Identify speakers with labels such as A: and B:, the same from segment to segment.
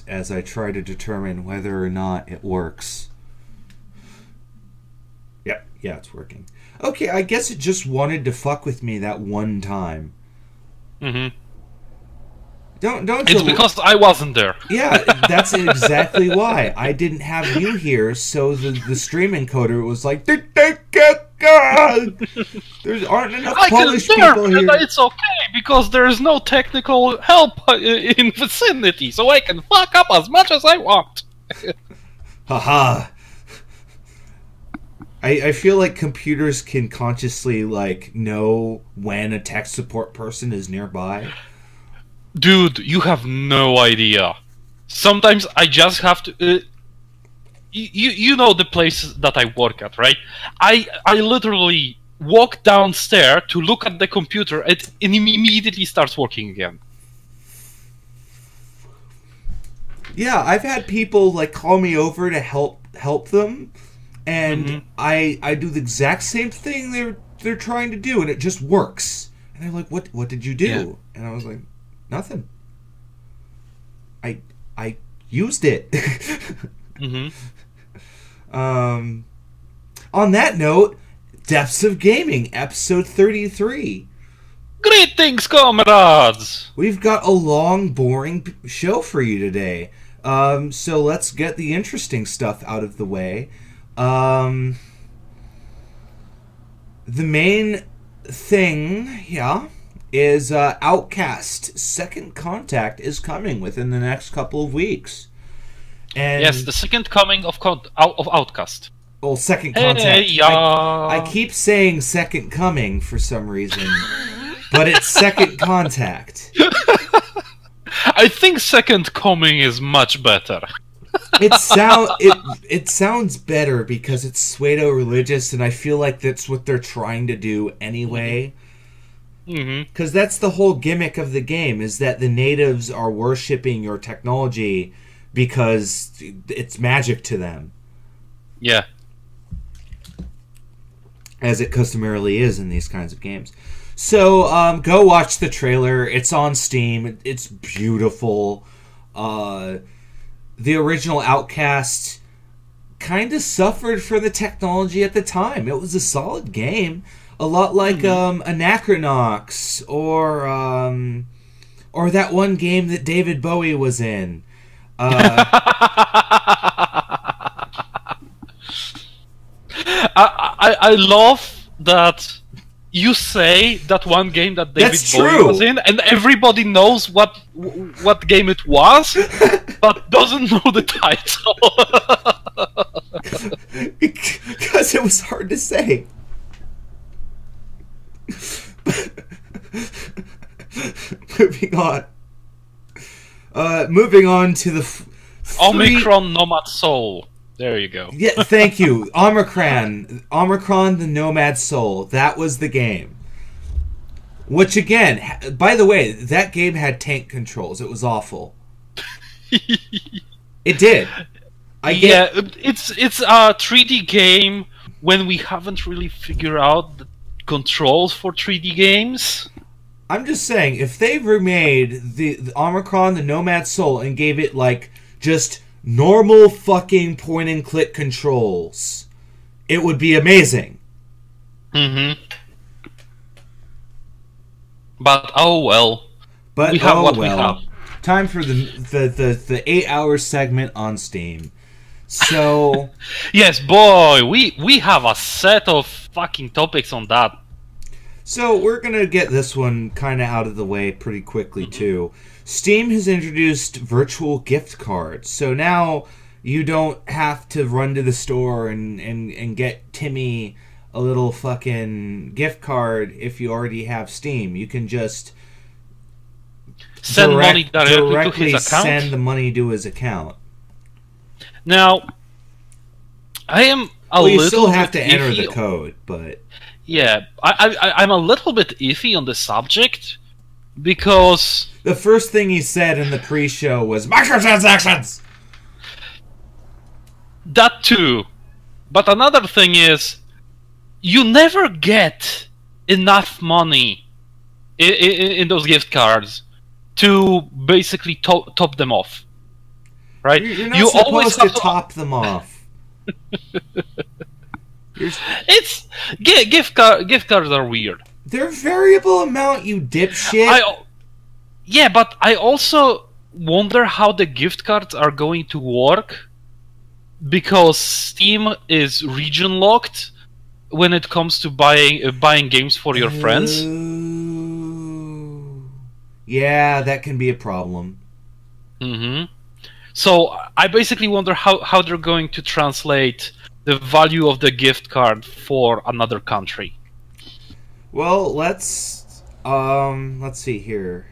A: as I try to determine whether or not it works. Yeah, it's working. Okay, I guess it just wanted to fuck with me that one time.
B: Mm-hmm.
A: Don't
B: It's because I wasn't there.
A: Yeah, that's exactly why. I didn't have you here, so the stream encoder was like, there aren't enough Polish people here.
B: It's okay, because there is no technical help in vicinity, so I can fuck up as much as I want.
A: Haha. I feel like computers can consciously, like, know when a tech support person is nearby.
B: Dude, you have no idea. Sometimes I just have to... you know the place that I work at, right? I literally walk downstairs to look at the computer and it immediately starts working again.
A: Yeah, I've had people, like, call me over to help them, and I do the exact same thing they're trying to do, and it just works. And they're like, what did you do? Yeah. And I was like, nothing. I used it. On that note, Depths of Gaming, episode 33.
B: Greetings, comrades!
A: We've got a long, boring show for you today. So let's get the interesting stuff out of the way. The main thing, is Outcast Second Contact is coming within the next couple of weeks. And
B: yes, the second coming of Outcast.
A: Well, Second Contact. I keep saying Second Coming for some reason, but it's Second Contact.
B: I think Second Coming is much better.
A: It sounds better because it's pseudo-religious, and I feel like that's what they're trying to do anyway. Because that's the whole gimmick of the game, is that the natives are worshipping your technology because it's magic to them.
B: Yeah.
A: As it customarily is in these kinds of games. So, go watch the trailer. It's on Steam. It's beautiful. The original Outcast kind of suffered for the technology at the time. It was a solid game. A lot like Anachronox or that one game that David Bowie was in.
B: I love that you say that one game that David Bowie was in, and everybody knows what game it was, but doesn't know the title.
A: Because it was hard to say. Moving on to the
B: Omicron Nomad Soul. There you go.
A: Yeah, thank you. Omicron, the Nomad Soul. That was the game. Which again, by the way, that game had tank controls. It was awful. It did.
B: It's a 3D game when we haven't really figured out the controls for 3D games.
A: I'm just saying, if they remade the Omicron, the Nomad Soul, and gave it like just normal fucking point and click controls, it would be amazing.
B: But oh well.
A: But
B: we have we have.
A: Time for the 8-hour segment on Steam. So
B: yes, boy, we have a set of fucking topics on that.
A: So we're gonna get this one kind of out of the way pretty quickly too. Steam has introduced virtual gift cards, so now you don't have to run to the store and get Timmy a little fucking gift card if you already have Steam. You can just
B: send money directly to his account.
A: Send the money to his account.
B: Now, I am a little.
A: You still have to enter
B: iffy.
A: the code, but
B: yeah, I'm a little bit iffy on the subject because
A: the first thing he said in the pre-show was microtransactions.
B: That too, but another thing is, you never get enough money in those gift cards to basically top them off. right?
A: You're not
B: You always
A: supposed to
B: have to
A: top them off.
B: It's gift cards are weird.
A: They're variable amount, you dipshit.
B: Yeah, but I also wonder how the gift cards are going to work, because Steam is region locked when it comes to buying games for your friends.
A: Yeah, that can be a problem.
B: So I basically wonder how they're going to translate the value of the gift card for another country.
A: Well, let's see here.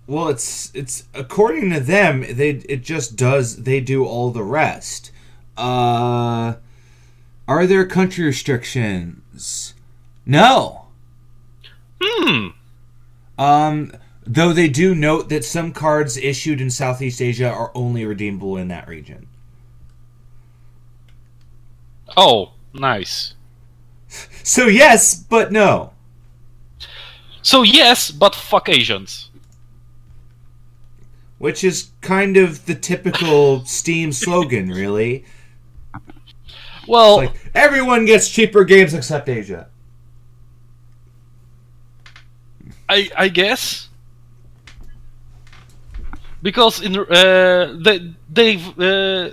A: Well, it's according to them, they do all the rest. Are there country restrictions? No. Though they do note that some cards issued in Southeast Asia are only redeemable in that region.
B: Oh, nice.
A: So yes, but no.
B: So yes, but fuck Asians.
A: Which is kind of the typical Steam slogan, really.
B: Well,
A: it's like, everyone gets cheaper games except Asia.
B: I guess. Because in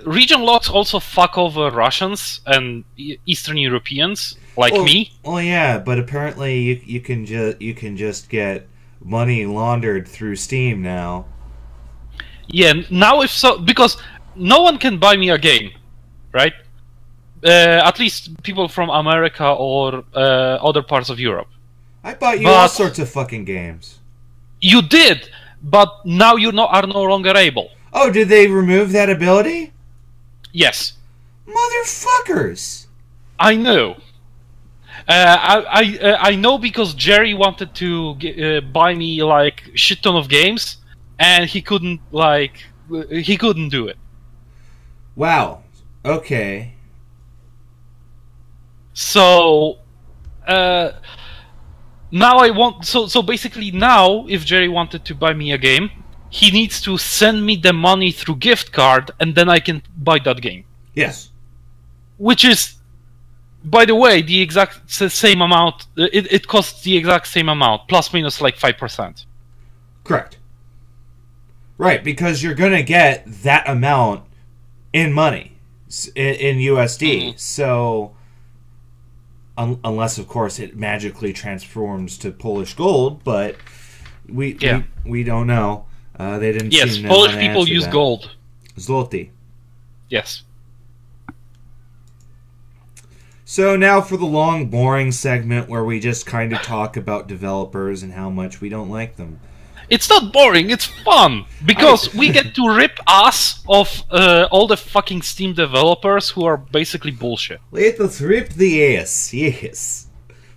B: region locks also fuck over Russians and Eastern Europeans like me.
A: Well, yeah, but apparently you can just get money laundered through Steam now.
B: Yeah, now because no one can buy me a game, right? At least people from America or other parts of Europe.
A: I bought you all sorts of fucking games.
B: You did, but now you are no longer able.
A: Oh, did they remove that ability?
B: Yes.
A: Motherfuckers!
B: I know. I know because Jerry wanted to buy me like shit ton of games, and he couldn't do it.
A: Wow. Okay.
B: So, now I want. So basically, now if Jerry wanted to buy me a game, he needs to send me the money through gift card, and then I can buy that game.
A: Yes.
B: Which is, by the way, the exact same amount. It costs the exact same amount, plus minus like 5%.
A: Correct. Right, because you're gonna get that amount in money, in USD. So, unless of course it magically transforms to Polish gold, but we don't know. They didn't.
B: Yes,
A: seem to
B: Polish
A: want to
B: people
A: answer
B: use
A: that.
B: gold.
A: Zloty.
B: Yes.
A: So now for the long, boring segment where we just kind of talk about developers and how much we don't like them.
B: It's not boring, it's fun! Because we get to rip ass of all the fucking Steam developers who are basically bullshit.
A: Let us rip the ass, yes.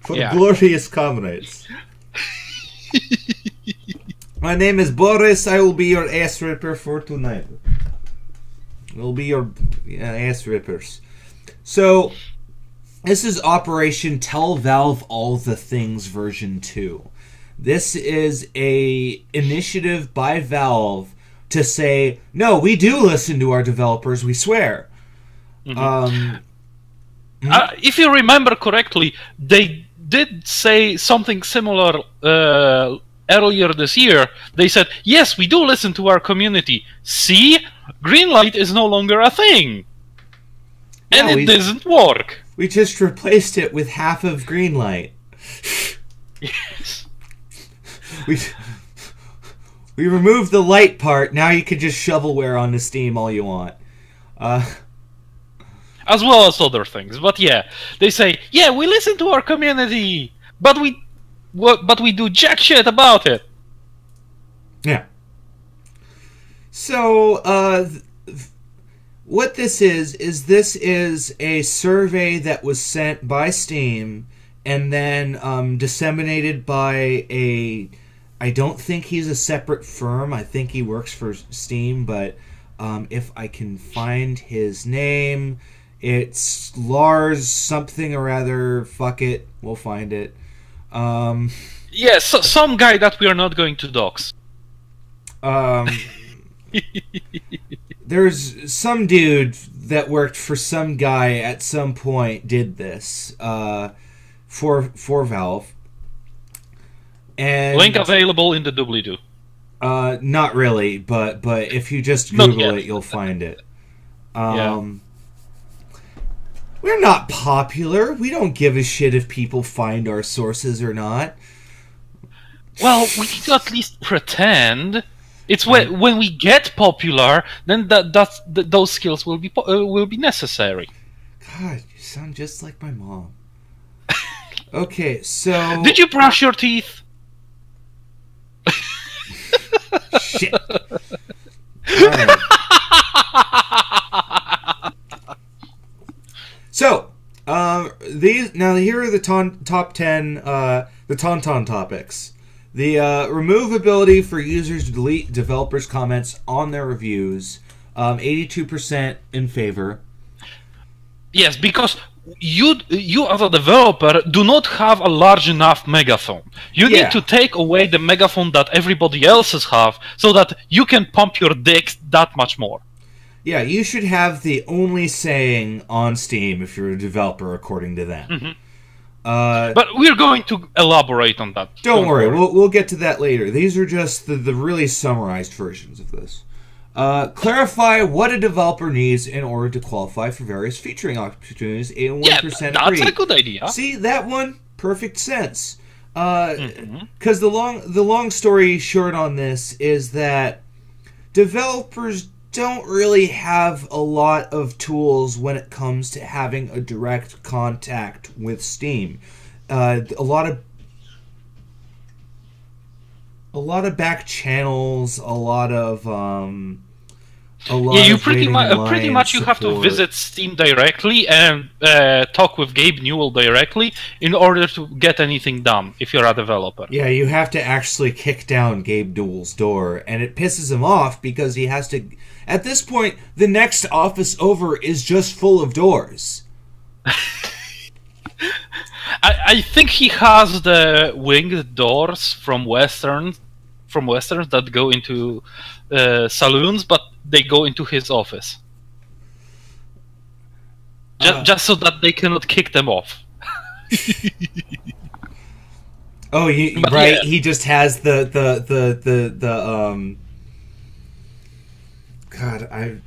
A: For glorious comrades. My name is Boris, I will be your ass ripper for tonight. We'll be your ass rippers. So, this is Operation Tell Valve All the Things version 2. This is a initiative by Valve to say, no, we do listen to our developers, we swear.
B: If you remember correctly, they did say something similar earlier this year. They said, yes, we do listen to our community. See? Greenlight is no longer a thing. And it doesn't work.
A: We just replaced it with half of Greenlight.
B: Yes.
A: We removed the light part. Now you can just shovelware onto Steam all you want.
B: As well as other things. But yeah, they say, yeah, we listen to our community, but we do jack shit about it.
A: Yeah. So, what this is a survey that was sent by Steam and then disseminated by I don't think he's a separate firm. I think he works for Steam, but if I can find his name, it's Lars something or other. Fuck it, we'll find it.
B: Yes, some guy that we are not going to dox.
A: Um, there's some dude that worked for some guy at some point did this for Valve. And
B: Link available in the doobly-doo.
A: Not really, but if you just Google it, you'll find it. We're not popular. We don't give a shit if people find our sources or not.
B: Well, we need to at least pretend. It's when we get popular, then those skills will be necessary.
A: God, you sound just like my mom. Okay, so
B: did you brush your teeth?
A: Shit. Right. So, here are the top 10 the Tauntaun topics. The removability for users to delete developers' comments on their reviews. 82% in favor.
B: Yes, because you as a developer do not have a large enough megaphone. You need to take away the megaphone that everybody else's have, so that you can pump your dick that much more.
A: Yeah, you should have the only saying on Steam if you're a developer, according to them.
B: Mm-hmm. But we're going to elaborate on that.
A: Don't worry. We'll get to that later. These are just the really summarized versions of this. Clarify what a developer needs in order to qualify for various featuring opportunities. 81%
B: that's
A: agree.
B: a good idea.
A: See, that one, perfect sense. Because the long story short on this is that developers don't really have a lot of tools when it comes to having a direct contact with Steam. A lot of back channels, a lot of
B: you pretty much you have to visit Steam directly and talk with Gabe Newell directly in order to get anything done if you're a developer.
A: Yeah, you have to actually kick down Gabe Newell's door, and it pisses him off because he has to. At this point, the next office over is just full of doors.
B: I think he has the winged doors from westerns that go into saloons, but they go into his office. Just so that they cannot kick them off.
A: Oh, right. Yeah. He just has the God, I'm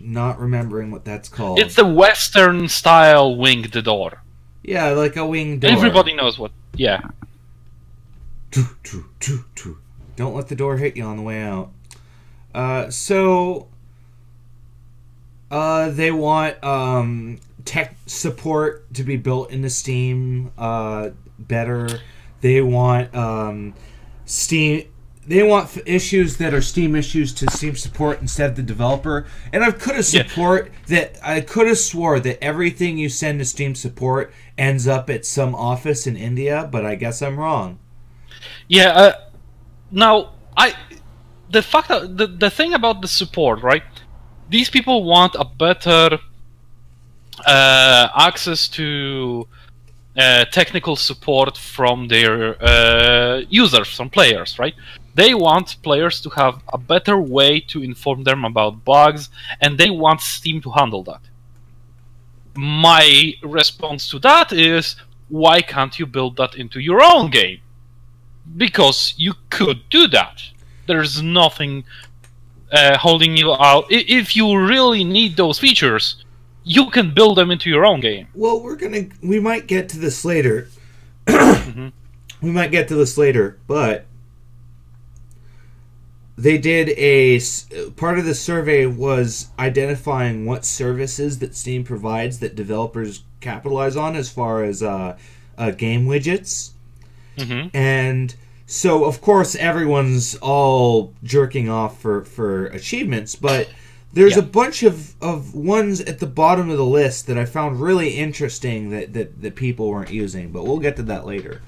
A: not remembering what that's called.
B: It's the Western style winged door.
A: Yeah, like a winged door.
B: Everybody knows what. Yeah.
A: Don't let the door hit you on the way out. So they want tech support to be built into Steam better. They want Steam. They want issues that are Steam issues to Steam support instead of the developer. And I could have swore that everything you send to Steam support ends up at some office in India, but I guess I'm wrong.
B: Yeah. Now, the fact that the thing about the support, right? These people want a better access to technical support from their users, from players, right? They want players to have a better way to inform them about bugs, and they want Steam to handle that. My response to that is, why can't you build that into your own game? Because you could do that. There's nothing holding you out. If you really need those features, you can build them into your own game.
A: Well, we might get to this later. Mm-hmm. We might get to this later, but they did part of the survey was identifying what services that Steam provides that developers capitalize on as far as game widgets. Mm-hmm. And so, of course, everyone's all jerking off for achievements, but there's a bunch of ones at the bottom of the list that I found really interesting that people weren't using, but we'll get to that later.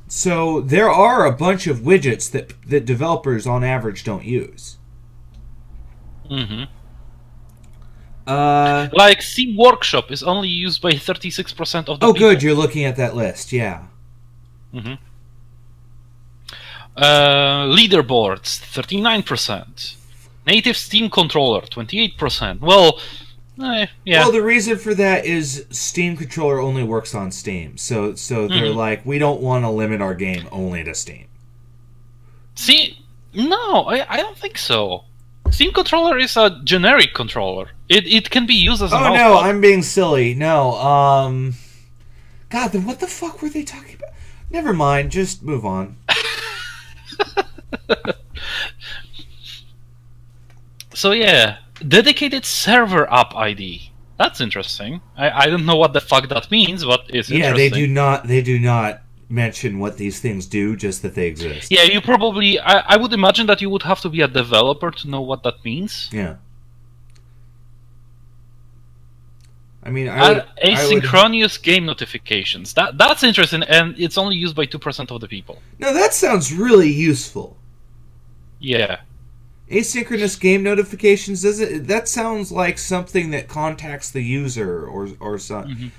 A: So there are a bunch of widgets that developers on average don't use.
B: Mm-hmm. Like Steam Workshop is only used by 36% of the people.
A: Good, you're looking at that list, yeah.
B: Mm-hmm. Leaderboards, 39%. Native Steam controller, 28%. Well, yeah.
A: Well, the reason for that is Steam controller only works on Steam. So they're like, we don't want to limit our game only to Steam.
B: See, no, I don't think so. Steam controller is a generic controller. It can be used as a mouse.
A: Oh, no, I'm being silly. No, God, then what the fuck were they talking about? Never mind, just move on.
B: So yeah, dedicated server app ID. That's interesting. I don't know what the fuck that means, but it's interesting.
A: Yeah, they do not mention what these things do, just that they exist.
B: Yeah, you probably... I would imagine that you would have to be a developer to know what that means.
A: Yeah. I mean,
B: asynchronous game notifications. That's interesting, and it's only used by 2% of the people.
A: No, that sounds really useful.
B: Yeah.
A: Asynchronous game notifications, that sounds like something that contacts the user or something.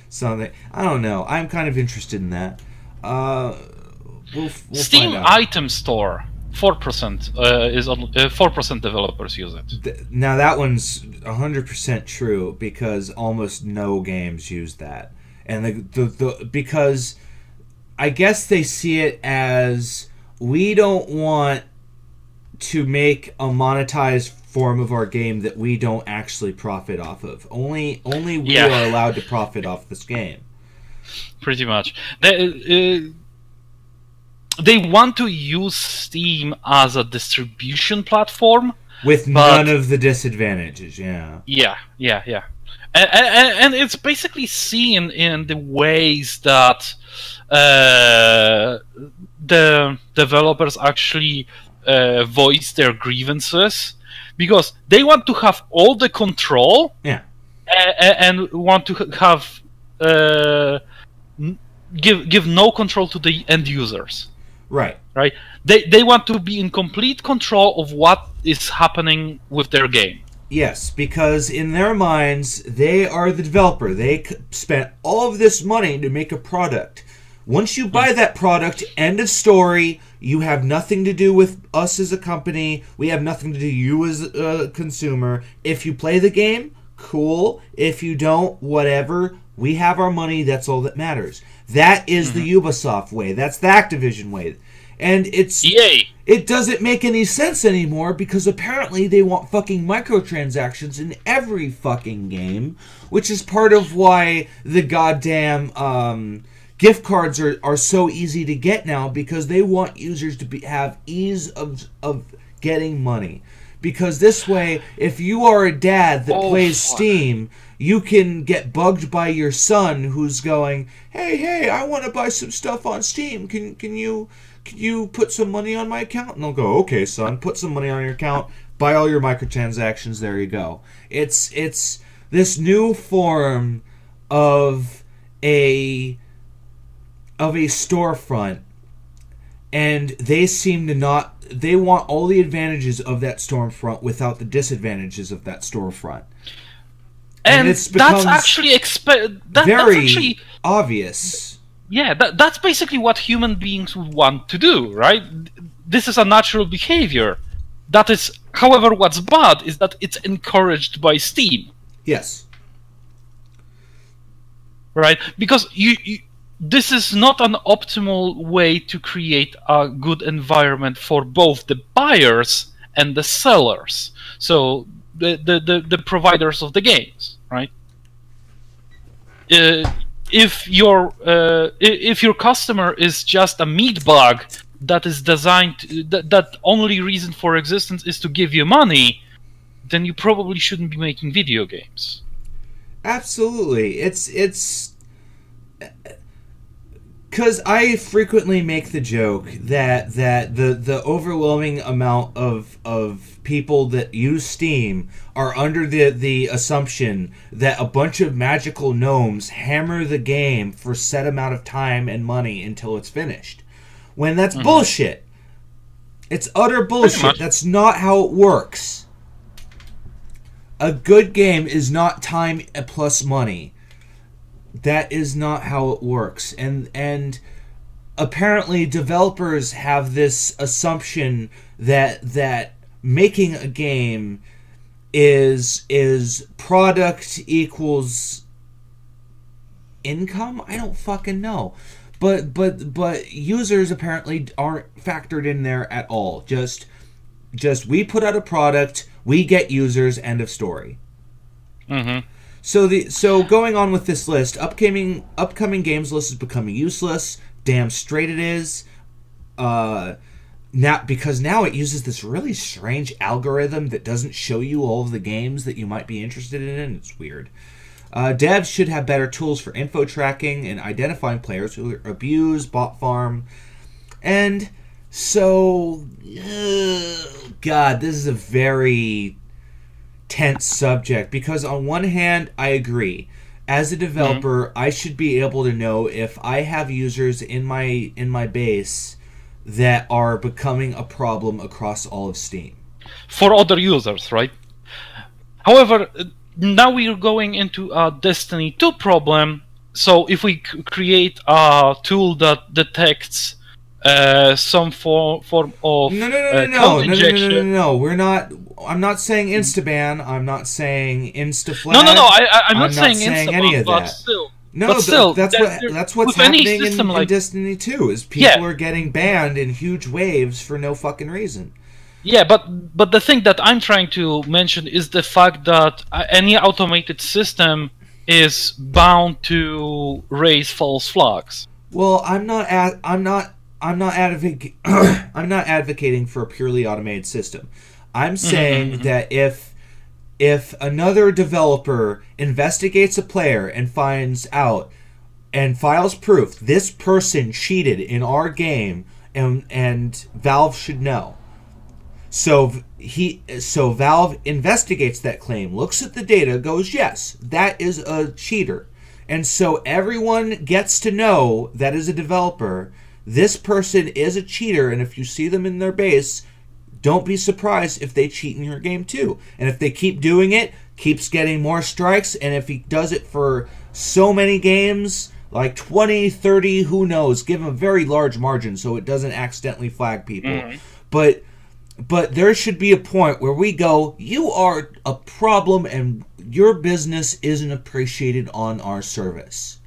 A: I don't know. I'm kind of interested in that. We'll
B: Steam
A: find out.
B: Item Store, 4% is on 4% developers use it.
A: Now that one's 100% true because almost no games use that, and because I guess they see it as we don't want to make a monetized form of our game that we don't actually profit off of. Only we are allowed to profit off this game.
B: Pretty much. They want to use Steam as a distribution platform
A: with none of the disadvantages. Yeah.
B: And it's basically seen in the ways that the developers actually voice their grievances, because they want to have all the control, and want to have give no control to the end users.
A: Right.
B: They want to be in complete control of what is happening with their game.
A: Yes, because in their minds, they are the developer. They spent all of this money to make a product. Once you buy that product, end of story. You have nothing to do with us as a company. We have nothing to do with you as a consumer. If you play the game, cool. If you don't, whatever. We have our money. That's all that matters. That is the Ubisoft way. That's the Activision way. And it's
B: EA.
A: It doesn't make any sense anymore because apparently they want fucking microtransactions in every fucking game, which is part of why the goddamn gift cards are so easy to get now, because they want users to have ease of getting money. Because this way, if you are a dad that plays Steam, you can get bugged by your son who's going, hey, I want to buy some stuff on Steam. Can you put some money on my account? And they'll go, okay, son, put some money on your account, buy all your microtransactions, there you go. It's this new form of a storefront, and they seem to not... They want all the advantages of that storefront without the disadvantages of that storefront.
B: And that's actually... that's actually
A: obvious.
B: Yeah, that's basically what human beings would want to do, right? This is a natural behavior. That is, however, what's bad is that it's encouraged by Steam.
A: Yes.
B: Right? Because this is not an optimal way to create a good environment for both the buyers and the sellers. So the providers of the games, right? If your customer is just a meat bag that is designed that only reason for existence is to give you money, then you probably shouldn't be making video games. Absolutely.
A: It's because I frequently make the joke that the overwhelming amount of people that use Steam are under the assumption that a bunch of magical gnomes hammer the game for a set amount of time and money until it's finished. When that's bullshit. It's utter bullshit. That's not how it works. A good game is not time plus money. That is not how it works. And apparently developers have this assumption that making a game is product equals income. I don't fucking know, but users apparently aren't factored in there at all. Just we put out a product, we get users. End of story.
B: Mm-hmm.
A: So going on with this list, upcoming games list is becoming useless. Damn straight it is. Because now it uses this really strange algorithm that doesn't show you all of the games that you might be interested in. It's weird. Devs should have better tools for info tracking and identifying players who abuse, bot farm. And so, God, this is a very tense subject, because on one hand, I agree. As a developer, I should be able to know if I have users in my base that are becoming a problem across all of Steam.
B: For other users, right? However, now we are going into a Destiny 2 problem. So if we create a tool that detects some form of code injection...
A: No. We're not. I'm not saying instaban. I'm not saying instaflag.
B: No. I'm not saying
A: any of that. That's what's happening in Destiny 2. Is people are getting banned in huge waves for no fucking reason.
B: Yeah, but the thing that I'm trying to mention is the fact that any automated system is bound to raise false flags.
A: Well, I'm not advocating for a purely automated system. I'm saying that if another developer investigates a player and finds out and files proof this person cheated in our game, and Valve should know. So Valve investigates that claim, looks at the data, goes, yes, that is a cheater. And so everyone gets to know that as a developer, this person is a cheater, and if you see them in their base, don't be surprised if they cheat in your game too. And if they keep doing it, keeps getting more strikes, and if he does it for so many games, like 20, 30, who knows, give him a very large margin so it doesn't accidentally flag people. But there should be a point where we go, you are a problem and your business isn't appreciated on our service.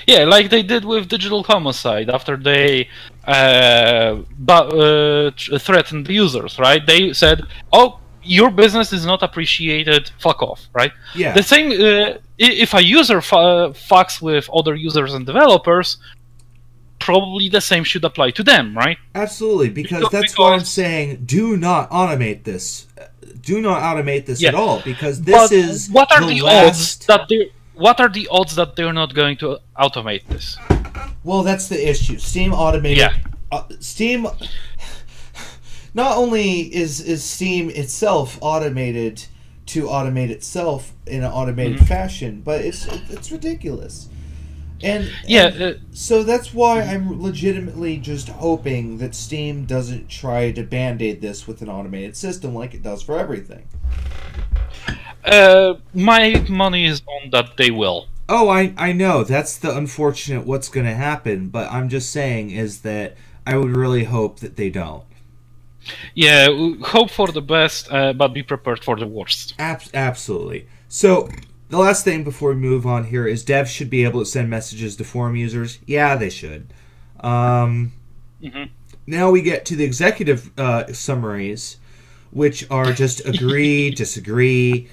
B: Yeah, like they did with Digital Homicide after they threatened the users, right? They said, oh, your business is not appreciated, fuck off, right?
A: Yeah.
B: The same, if a user fucks with other users and developers, probably the same should apply to them, right?
A: Absolutely, because why I'm saying do not automate this. Do not automate this at all, because this is
B: what are the odds that what are the odds that they're not going to automate this?
A: Well, that's the issue. Steam automated.
B: Yeah.
A: Steam. Not only is Steam itself automated to automate itself in an automated fashion, but it's ridiculous. So that's why I'm legitimately just hoping that Steam doesn't try to band-aid this with an automated system like it does for everything.
B: My money is on that they will.
A: Oh, I know. That's the unfortunate what's going to happen, but I'm just saying is that I would really hope that they don't.
B: Yeah, hope for the best, but be prepared for the worst.
A: Absolutely. So, the last thing before we move on here is devs should be able to send messages to forum users. Yeah, they should. Now we get to the executive summaries, which are just agree, disagree.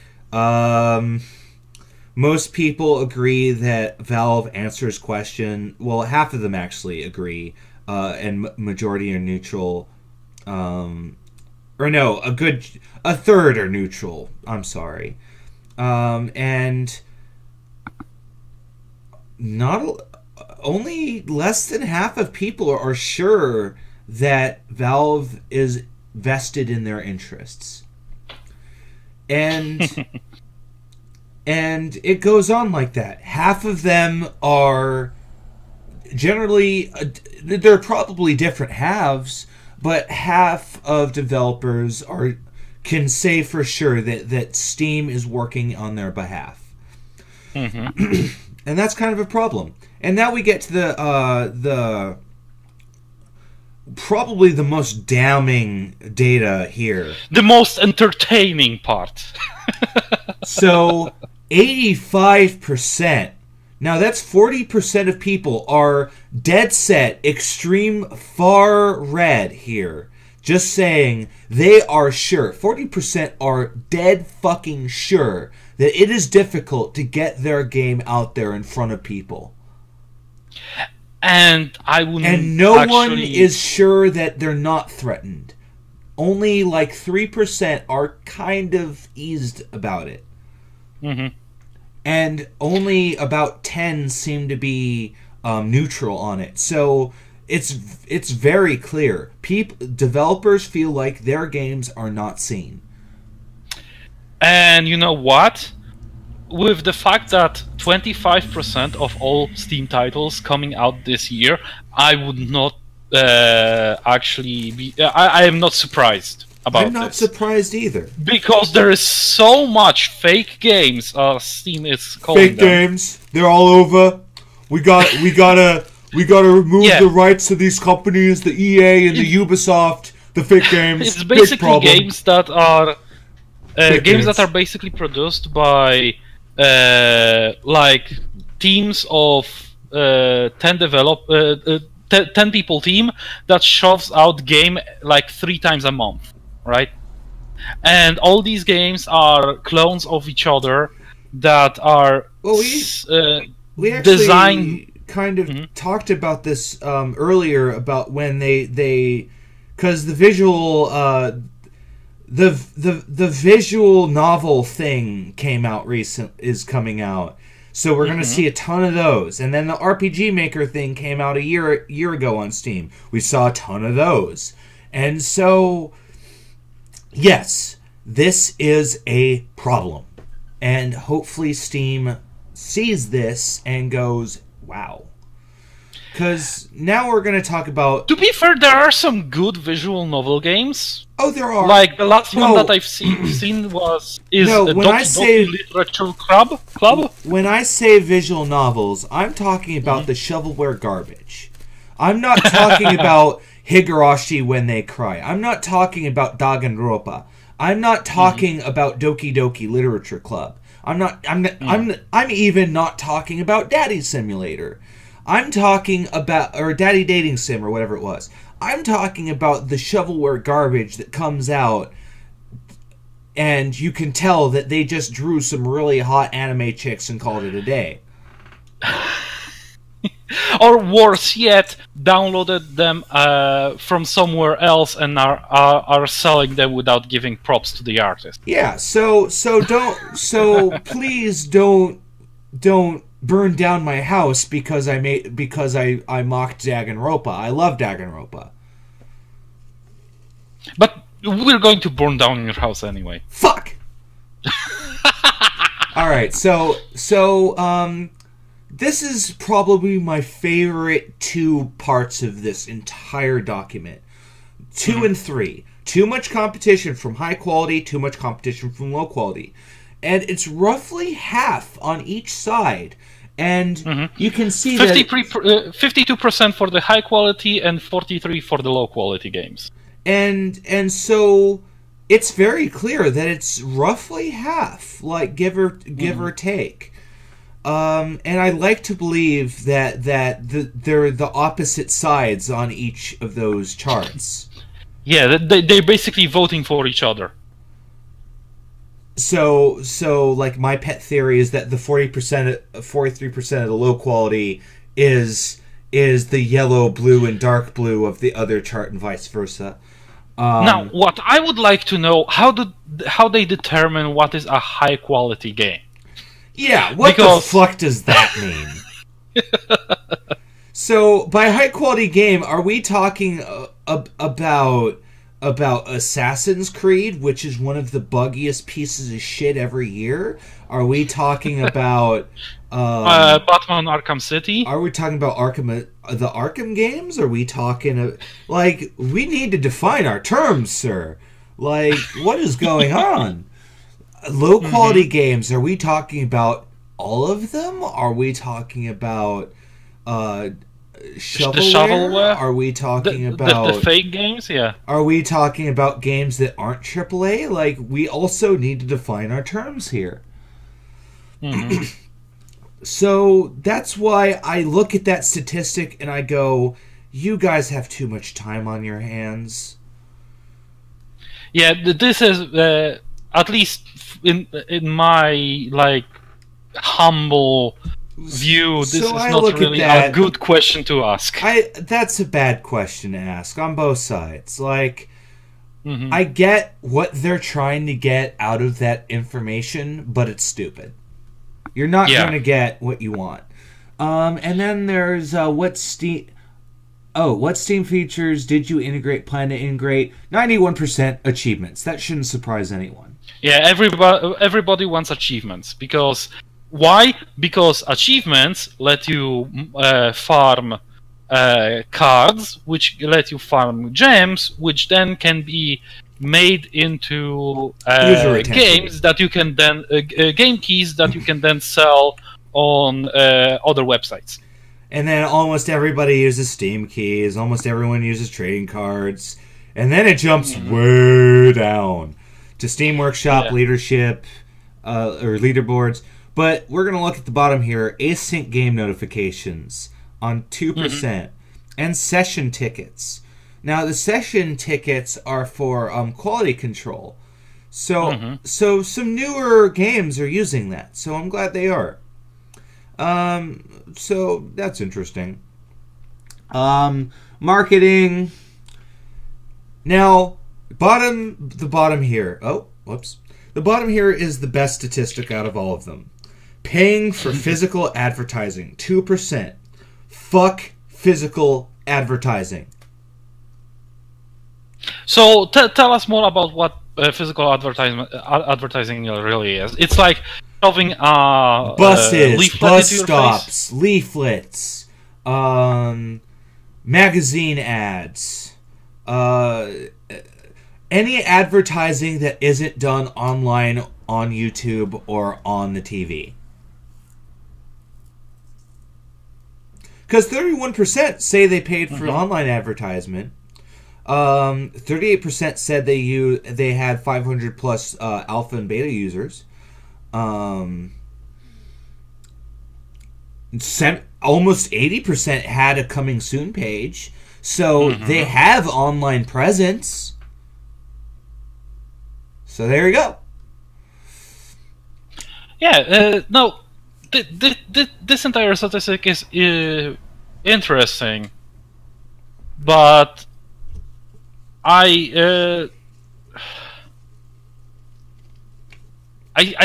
A: Most people agree that Valve answers question. Well, half of them actually agree, and majority are neutral. Or no, a third are neutral. I'm sorry. And only less than half of people are sure that Valve is vested in their interests. And and it goes on like that. Half of them are generally they're probably different halves, but half of developers can say for sure that Steam is working on their behalf. And that's kind of a problem. And now we get to the probably the most damning data here.
B: The most entertaining part.
A: So, 85%. Now, that's 40% of people are dead set, extreme far red here. Just saying, they are sure. 40% are dead fucking sure that it is difficult to get their game out there in front of people.
B: And I wouldn't.
A: And no one is sure that they're not threatened. Only like 3% are kind of eased about it.
B: Mm-hmm.
A: And only about 10 seem to be neutral on it. So it's very clear. Developers feel like their games are not seen.
B: And you know what? With the fact that 25% of all Steam titles coming out this year, I would not actually be... I am not surprised about this.
A: I'm not surprised either.
B: Because there is so much fake games, Steam is calling
A: fake
B: them.
A: Games, they're all over. We gotta remove the rights to these companies, the EA and the Ubisoft, the fake games.
B: It's basically games that are that are basically produced by like teams of 10 people team that shoves out game like 3 times a month, right? And all these games are clones of each other that are
A: we actually
B: designed.
A: Kind of talked about this earlier about when they because the visual the visual novel thing came out is coming out, so we're gonna see a ton of those. And then the RPG Maker thing came out a year ago on Steam. We saw a ton of those, and so yes, this is a problem, and hopefully Steam sees this and goes, wow. Because now we're going to talk about...
B: To be fair, there are some good visual novel games.
A: Oh, there are.
B: Like, the last one that I've seen is Doki Literature Club.
A: When I say visual novels, I'm talking about the shovelware garbage. I'm not talking about Higurashi When They Cry. I'm not talking about Danganronpa. I'm not talking about Doki Doki Literature Club. I'm even not talking about Daddy Simulator. I'm talking about, or Daddy Dating Sim, or whatever it was. I'm talking about the shovelware garbage that comes out, and you can tell that they just drew some really hot anime chicks and called it a day.
B: Or worse yet, downloaded them from somewhere else and are selling them without giving props to the artist.
A: Yeah, so please don't burn down my house because I mocked Danganronpa. I love Danganronpa.
B: But we're going to burn down your house anyway.
A: Fuck. All right, so this is probably my favorite 2 parts of this entire document. 2 and 3. Too much competition from high quality, too much competition from low quality. And it's roughly half on each side. And you can see
B: 52% for the high quality and 43% for the low quality games.
A: And so it's very clear that it's roughly half, like give or take. And I like to believe that they're the opposite sides on each of those charts.
B: Yeah, they're basically voting for each other.
A: So like my pet theory is that the 43% of the low quality is the yellow, blue, and dark blue of the other chart, and vice versa.
B: Now, what I would like to know, how they determine what is a high quality game?
A: Yeah, the fuck does that mean? So, by high quality game, are we talking about Assassin's Creed, which is one of the buggiest pieces of shit every year? Are we talking about
B: Batman Arkham City?
A: Are we talking about the Arkham games? Are we talking we need to define our terms, sir? Like, what is going on? Low quality games, are we talking about all of them? Are we talking about shovelware?
B: The shovelware?
A: Are we talking about
B: the fake games? Yeah.
A: Are we talking about games that aren't AAA? Like, we also need to define our terms here.
B: Mm-hmm.
A: So that's why I look at that statistic and I go, you guys have too much time on your hands.
B: Yeah, this is at least in my like humble view. This
A: So
B: is
A: I
B: not
A: look at
B: really
A: that-
B: a good question to ask.
A: That's a bad question to ask on both sides. Like,
B: Mhm.
A: I get what they're trying to get out of that information, but it's stupid. You're not
B: Yeah.
A: going to get what you want. And then there's what Steam features did you plan to integrate? 91% achievements. That shouldn't surprise anyone.
B: Yeah, everybody wants achievements because why? Because achievements let you farm cards, which let you farm gems, which then can be made into
A: User retention.
B: games that you can then game keys that you can then sell on other websites.
A: And then almost everybody uses Steam keys. Almost everyone uses trading cards. And then it jumps way down to Steam Workshop, leadership, or leaderboards. But we're going to look at the bottom here. Async game notifications on 2%. And session tickets. Now, the session tickets are for quality control. So some newer games are using that. So I'm glad they are. So that's interesting. Marketing. Now, the bottom here. Oh, whoops. The bottom here is the best statistic out of all of them. Paying for physical advertising, 2%. Fuck physical advertising.
B: So tell us more about what physical advertising really is. It's like shoving
A: buses,
B: leaflet
A: bus
B: into your
A: stops,
B: face.
A: leaflets, magazine ads, any advertising that isn't done online on YouTube or on the TV. Because 31% say they paid for online advertisement. 38% said they had 500 plus alpha and beta users. Almost 80% had a coming soon page, so they have online presence. So there you go.
B: Yeah, no, this entire statistic is interesting, but I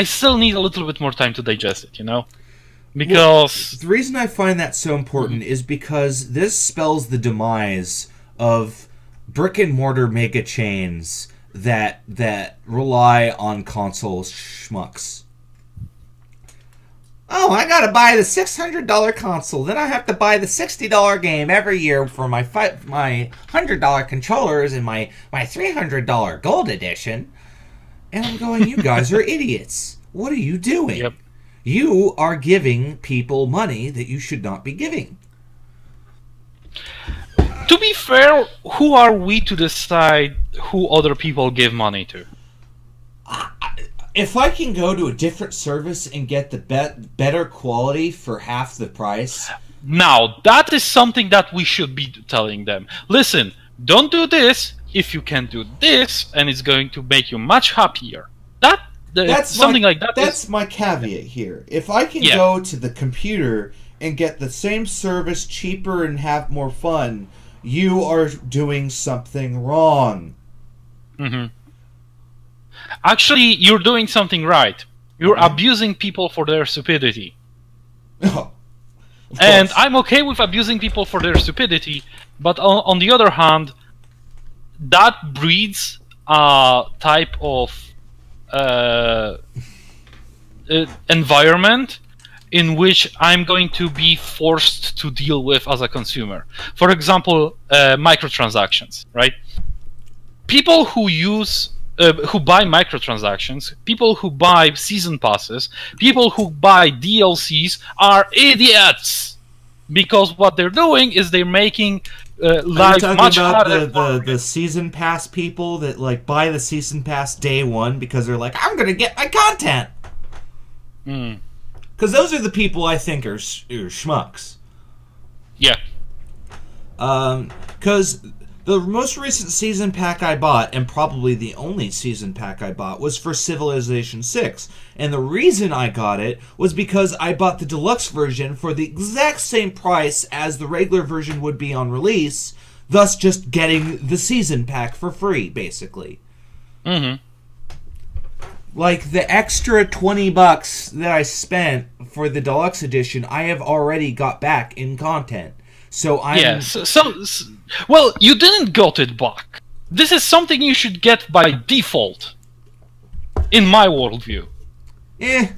B: still need a little bit more time to digest it, because
A: the reason I find that so important is because this spells the demise of brick and mortar mega chains that rely on console schmucks. Oh, I gotta buy the $600 console, then I have to buy the $60 game every year for my $100 controllers and my $300 gold edition. And I'm going, you guys are idiots. What are you doing?
B: Yep.
A: You are giving people money that you should not be giving.
B: To be fair, who are we to decide who other people give money to?
A: If I can go to a different service and get the better quality for half the price...
B: Now, that is something that we should be telling them. Listen, don't do this if you can do this, and it's going to make you much happier. That's
A: my caveat here. If I can go to the computer and get the same service cheaper and have more fun, you are doing something wrong.
B: Actually, you're doing something right. You're abusing people for their stupidity.
A: Oh,
B: and I'm okay with abusing people for their stupidity, but on the other hand, that breeds a type of environment in which I'm going to be forced to deal with as a consumer. For example, microtransactions, right? People who use who buy microtransactions, people who buy season passes, people who buy DLCs are idiots, because what they're doing is they're making life much harder.
A: The season pass people that like buy the season pass day one because they're like, I'm gonna get my content. Because those are the people I think are schmucks.
B: Yeah.
A: Because the most recent season pack I bought, and probably the only season pack I bought, was for Civilization 6. And the reason I got it was because I bought the deluxe version for the exact same price as the regular version would be on release, thus just getting the season pack for free, basically. Like, the extra $20 that I spent for the deluxe edition, I have already got back in content. So I'm...
B: Yes. Well, you didn't got it back. This is something you should get by default, in my worldview.
A: Hey,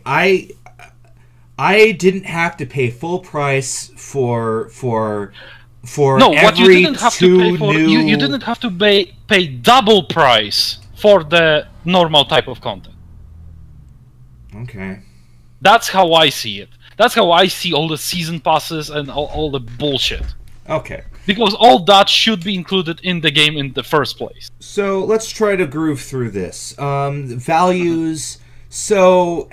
A: I didn't have to pay full price for
B: no, what you didn't have to pay for,
A: new...
B: you didn't have to pay double price for the normal type of content.
A: Okay.
B: That's how I see it. That's how I see all the season passes and all the bullshit.
A: Okay.
B: Because all that should be included in the game in the first place.
A: So let's try to groove through this. Values. So,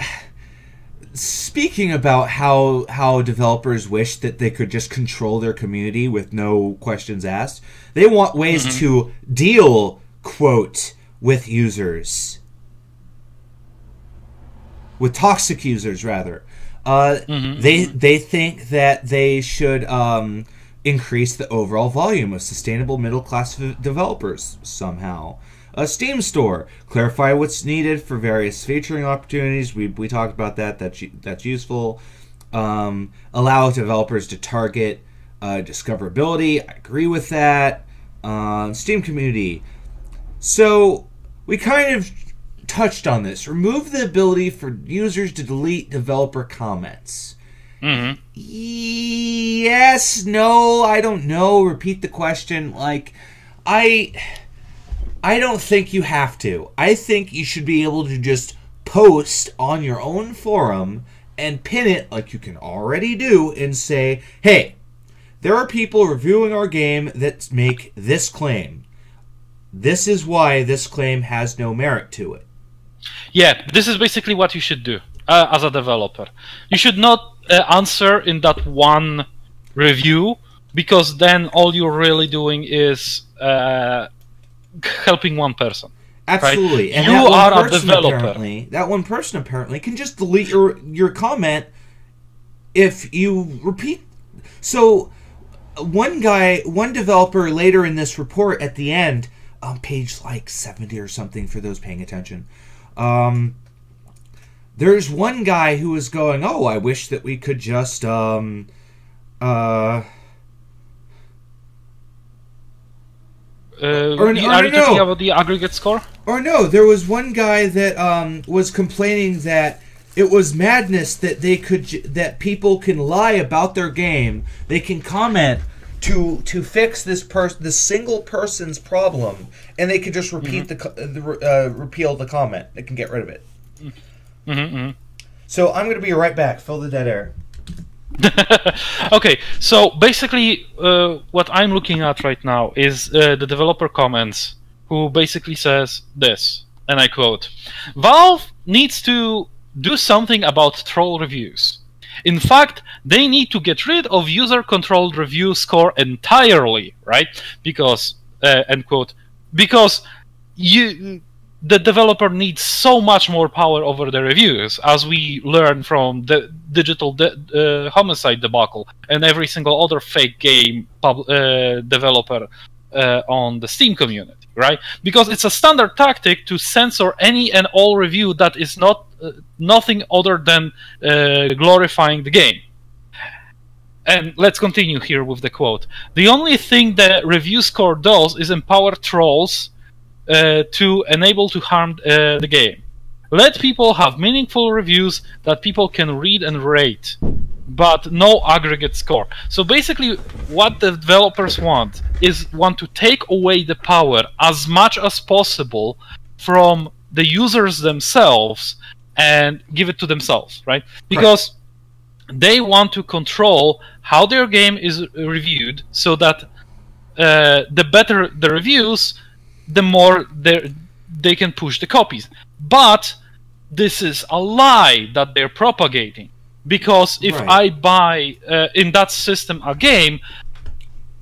A: speaking about how developers wish that they could just control their community with no questions asked, they want ways to deal, quote, with users. With toxic users, rather. They think that they should increase the overall volume of sustainable middle-class developers somehow. A Steam store. Clarify what's needed for various featuring opportunities. We talked about that. That's useful. Allow developers to target discoverability. I agree with that. Steam community. So we kind of touched on this. Remove the ability for users to delete developer comments. Yes, no, I don't know. Repeat the question. Like, I don't think you have to. I think you should be able to just post on your own forum and pin it like you can already do and say, hey, there are people reviewing our game that make this claim. This is why this claim has no merit to it.
B: Yeah, this is basically what you should do as a developer. You should not answer in that one review, because then all you're really doing is helping one person.
A: Absolutely.
B: Right?
A: And
B: you are a developer.
A: That one person apparently can just delete your comment if you repeat. So one developer later in this report at the end, on page like 70 or something for those paying attention, there's one guy who was going, oh, I wish that we could just the
B: aggregate score?
A: Or no, there was one guy that was complaining that it was madness that that people can lie about their game. They can comment to fix this single person's problem, and they could just repeat repeal the comment. They can get rid of it. So I'm going to be right back. Fill the dead air.
B: Okay, so basically what I'm looking at right now is the developer comments, who basically says this, and I quote, Valve needs to do something about troll reviews. In fact, they need to get rid of user-controlled review score entirely, right? Because, end quote, because the developer needs so much more power over the reviews, as we learn from the digital homicide debacle and every single other fake game developer on the Steam community, right? Because it's a standard tactic to censor any and all review that is not nothing other than glorifying the game. And let's continue here with the quote. The only thing the review score does is empower trolls to enable to harm the game. Let people have meaningful reviews that people can read and rate. but no aggregate score. So basically, what the developers want to take away the power as much as possible from the users themselves and give it to themselves, right? Because they want to control how their game is reviewed, so that the better the reviews, the more they can push the copies. But this is a lie that they're propagating. Because if I buy in that system a game,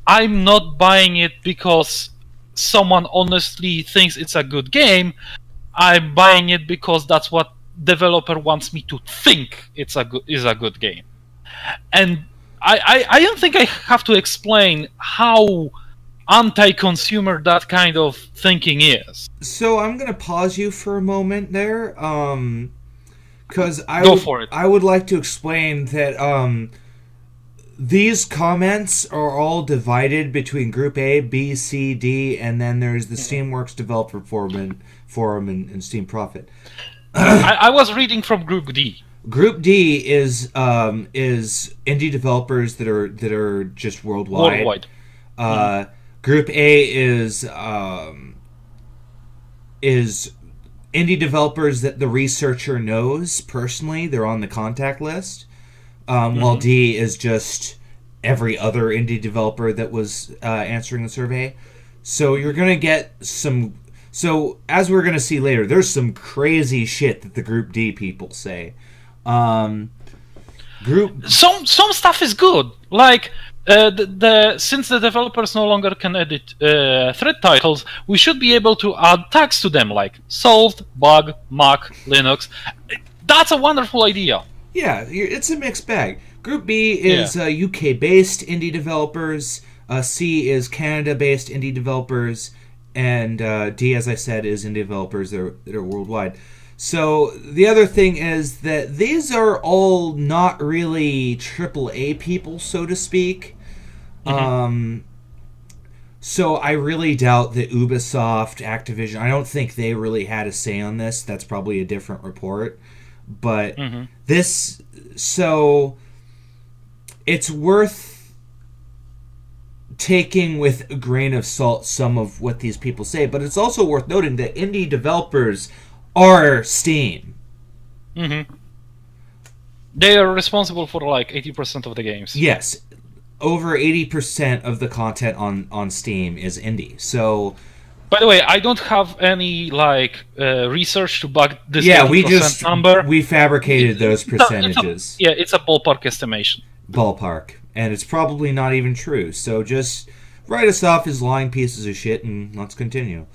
B: I'm not buying it because someone honestly thinks it's a good game. I'm buying it because that's what developer wants me to think is a good game. And I don't think I have to explain how anti-consumer that kind of thinking is.
A: So I'm going to pause you for a moment there. Because I would like to explain that these comments are all divided between Group A, B, C, D, and then there's the Steamworks Developer Forum and Steam Profit.
B: I was reading from Group D.
A: Group D is indie developers that are just worldwide. Group A is indie developers that the researcher knows personally. They're on the contact list. While D is just every other indie developer that was answering the survey. So you're going to get some... So, as we're going to see later, there's some crazy shit that the Group D people say. Some
B: stuff is good. Like... since the developers no longer can edit thread titles, we should be able to add tags to them, like solved, bug, Mac, Linux. That's a wonderful idea.
A: Yeah, it's a mixed bag. Group B is UK-based indie developers. C is Canada-based indie developers. And D, as I said, is indie developers that are worldwide. So the other thing is that these are all not really AAA people, so to speak. So I really doubt that Ubisoft, Activision, I don't think they really had a say on this. That's probably a different report. But so it's worth taking with a grain of salt some of what these people say. But it's also worth noting that indie developers are Steam.
B: They are responsible for like 80% of the games.
A: Yes. Over 80% of the content on Steam is indie. So,
B: by the way, I don't have any research to back this
A: number. We fabricated those percentages.
B: It's a ballpark estimation.
A: Ballpark. And it's probably not even true. So just write us off as lying pieces of shit and let's continue.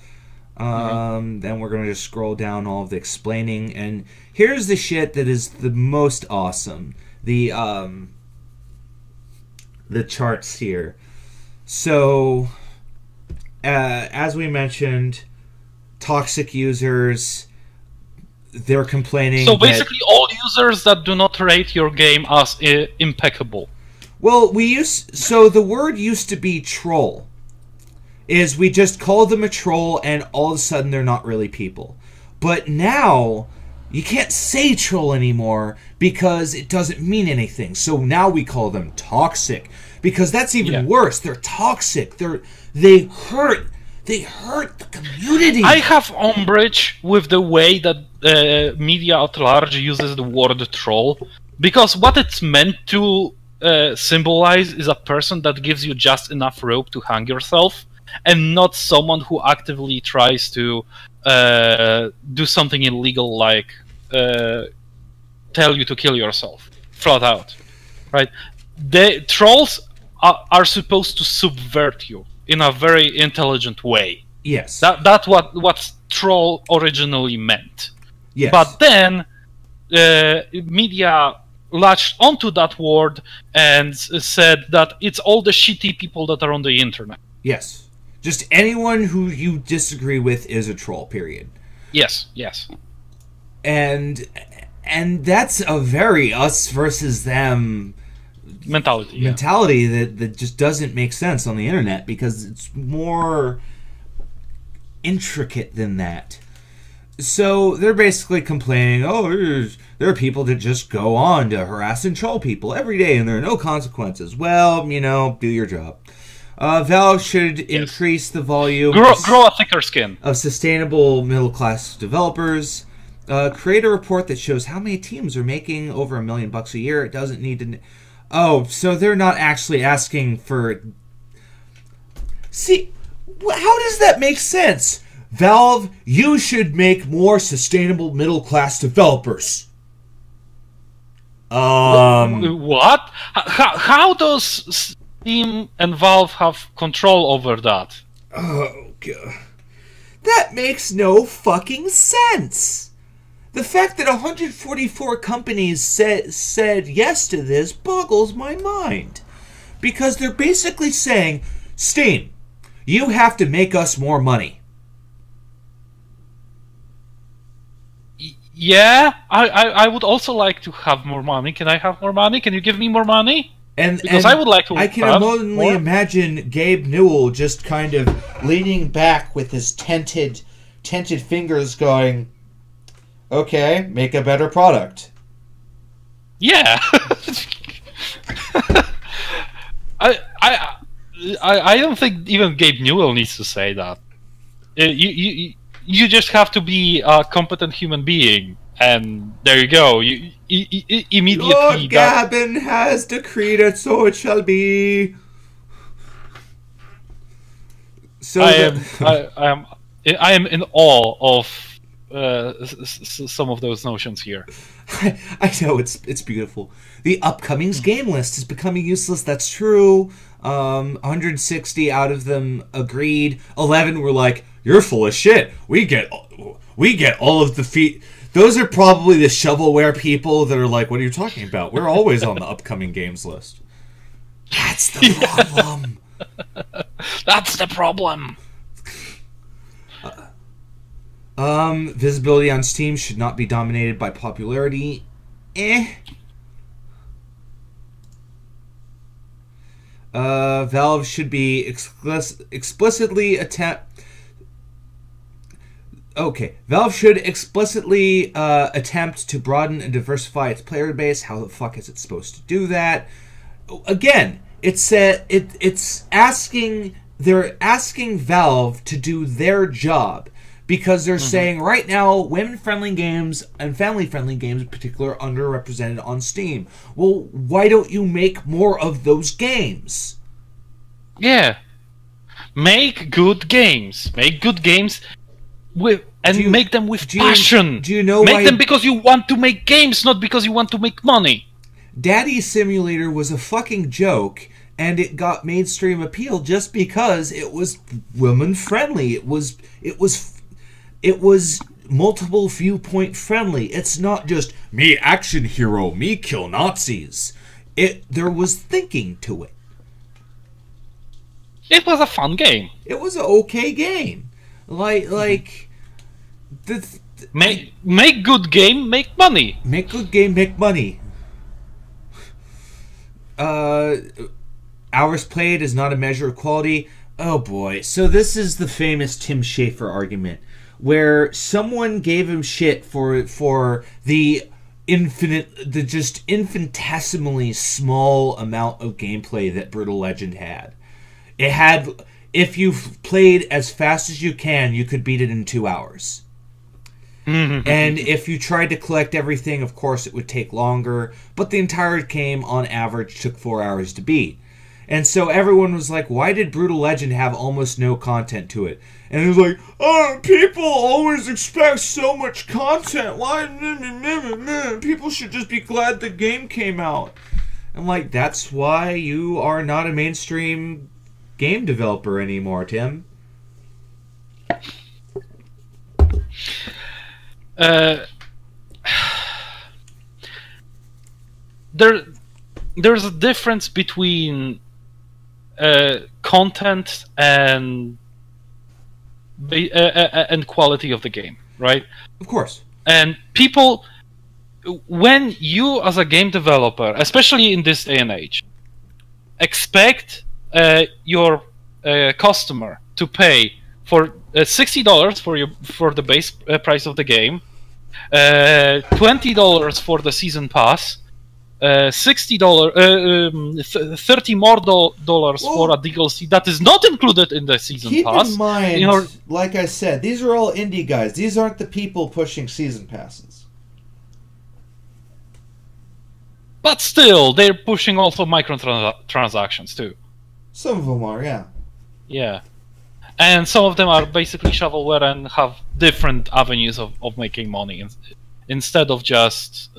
A: Then we're going to just scroll down all of the explaining. And here's the shit that is the most awesome. The charts here. So, as we mentioned, toxic users, they're complaining.
B: So basically, all users that do not rate your game as impeccable.
A: Well, so the word used to be troll. Is we just call them a troll, and all of a sudden they're not really people. But now you can't say troll anymore because it doesn't mean anything. So now we call them toxic because that's even worse. They're toxic. They hurt the community.
B: I have umbrage with the way that media at large uses the word troll, because what it's meant to symbolize is a person that gives you just enough rope to hang yourself, and not someone who actively tries to do something illegal, like tell you to kill yourself flat out, right? The trolls are supposed to subvert you in a very intelligent way.
A: Yes,
B: that's what troll originally meant.
A: Yes,
B: but then media latched onto that word and said that it's all the shitty people that are on the internet.
A: Yes, just anyone who you disagree with is a troll. Period.
B: Yes.
A: And that's a very us versus them mentality that just doesn't make sense on the internet, because it's more intricate than that. So they're basically complaining, there are people that just go on to harass and troll people every day and there are no consequences. Well, do your job. Valve should increase the volume
B: grow a thicker skin
A: of sustainable middle-class developers. Create a report that shows how many teams are making over $1 million a year. It doesn't need to... Oh, so they're not actually asking for... See, how does that make sense? Valve, you should make more sustainable middle-class developers.
B: What? How does Steam and Valve have control over that?
A: Oh, God. That makes no fucking sense. The fact that 144 companies said yes to this boggles my mind. Because they're basically saying, Steam, you have to make us more money.
B: Yeah, I would also like to have more money. Can I have more money? Can you give me more money? Because I would like to.
A: I can only imagine Gabe Newell just kind of leaning back with his tented fingers, going, "Okay, make a better product."
B: Yeah. I don't think even Gabe Newell needs to say that. You just have to be a competent human being, and there you go. You immediately.
A: Lord Gavin has decreed it, so it shall be. So
B: I am in awe of some of those notions here.
A: I know it's beautiful. The upcoming's game list is becoming useless. That's true. 160 out of them agreed. 11 were like, "You're full of shit. We get all of the feet." Those are probably the shovelware people that are like, "What are you talking about? We're always on the upcoming games list." That's the problem.
B: That's the problem.
A: Visibility on Steam should not be dominated by popularity. Valve should be explicitly Valve should explicitly attempt to broaden and diversify its player base. How the fuck is it supposed to do that? Again, they're asking Valve to do their job. Because they're saying right now, women-friendly games and family-friendly games in particular are underrepresented on Steam. Well, why don't you make more of those games?
B: Yeah. Make good games. Make good games make them with passion.
A: Do you know
B: Make them because you want to make games, not because you want to make money.
A: Daddy Simulator was a fucking joke, and it got mainstream appeal just because it was women-friendly. It was multiple viewpoint friendly. It's not just me action hero, me kill Nazis. There was thinking to it.
B: It was a fun game.
A: It was an okay game. Make
B: good game, make money.
A: Make good game, make money. Hours played is not a measure of quality. Oh boy. So this is the famous Tim Schafer argument, where someone gave him shit for the just infinitesimally small amount of gameplay that Brutal Legend had. It had, if you played as fast as you can, you could beat it in 2 hours. And if you tried to collect everything, of course, it would take longer. But the entire game, on average, took 4 hours to beat. And so everyone was like, why did Brutal Legend have almost no content to it? And it was like, oh, people always expect so much content. Why? People should just be glad the game came out. I'm like, that's why you are not a mainstream game developer anymore, Tim.
B: There's a difference between content and quality of the game, right?
A: Of course.
B: And people, when you as a game developer, especially in this day and age, expect your customer to pay for $60 for the base price of the game, $20 for the season pass, $60, $30 more dollars for a DLC that is not included in the season pass.
A: Keep in mind, like I said, these are all indie guys. These aren't the people pushing season passes.
B: But still, they're pushing also microtransactions too.
A: Some of them are, yeah.
B: Yeah. And some of them are basically shovelware and have different avenues of making money instead of just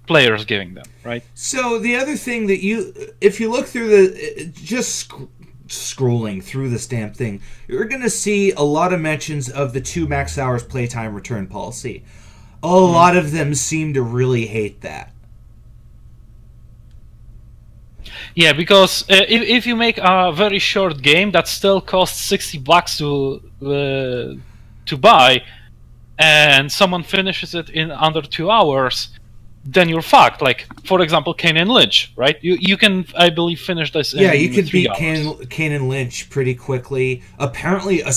B: players giving them, right?
A: So the other thing that if you look through scrolling through this damn thing, you're going to see a lot of mentions of the 2 max hours playtime return policy. A lot of them seem to really hate that.
B: Yeah, because if you make a very short game that still costs $60 to buy, and someone finishes it in under 2 hours, then you're fucked. Like, for example, Kane and Lynch, right? You can, I believe, finish this.
A: Yeah, you could
B: 3
A: beat
B: hours.
A: Kane and Lynch pretty quickly. Apparently, a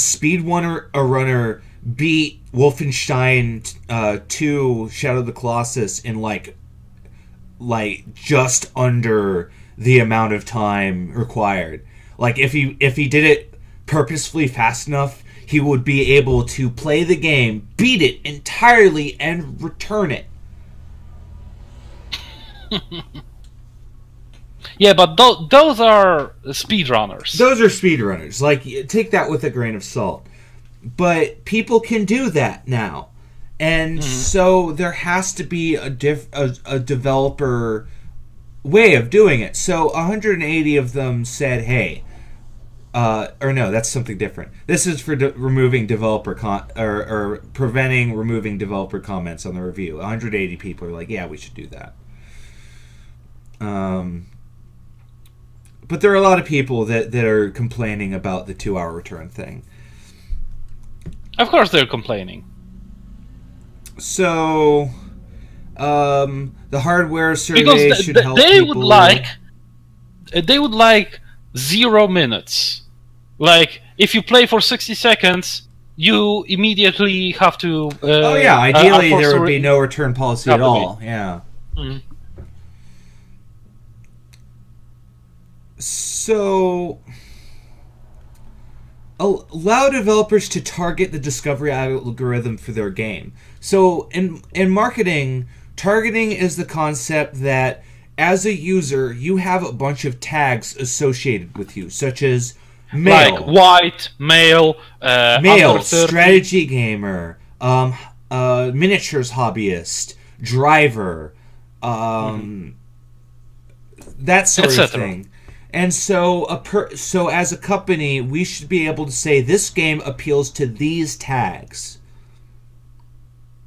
A: runner beat Wolfenstein 2 Shadow of the Colossus in like just under the amount of time required. Like if he did it purposefully fast enough, he would be able to play the game, beat it entirely, and return it.
B: Yeah, but those are speedrunners.
A: Those are speedrunners. Like, take that with a grain of salt. But people can do that now. And so there has to be a developer way of doing it. So 180 of them said, hey, or no, that's something different. This is for removing developer or preventing removing developer comments on the review. 180 people are like, yeah, we should do that. But there are a lot of people that are complaining about the 2-hour return thing.
B: Of course they're complaining.
A: So, the hardware survey should help
B: they
A: people.
B: They would like 0 minutes. Like, if you play for 60 seconds, you immediately have to...
A: ideally there would be no return policy at all. Yeah.
B: Mm-hmm.
A: So, allow developers to target the discovery algorithm for their game. So, in marketing, targeting is the concept that as a user, you have a bunch of tags associated with you, such as male,
B: like white, male,
A: strategy gamer, miniatures hobbyist, driver, that sort of thing. And so, so as a company, we should be able to say this game appeals to these tags.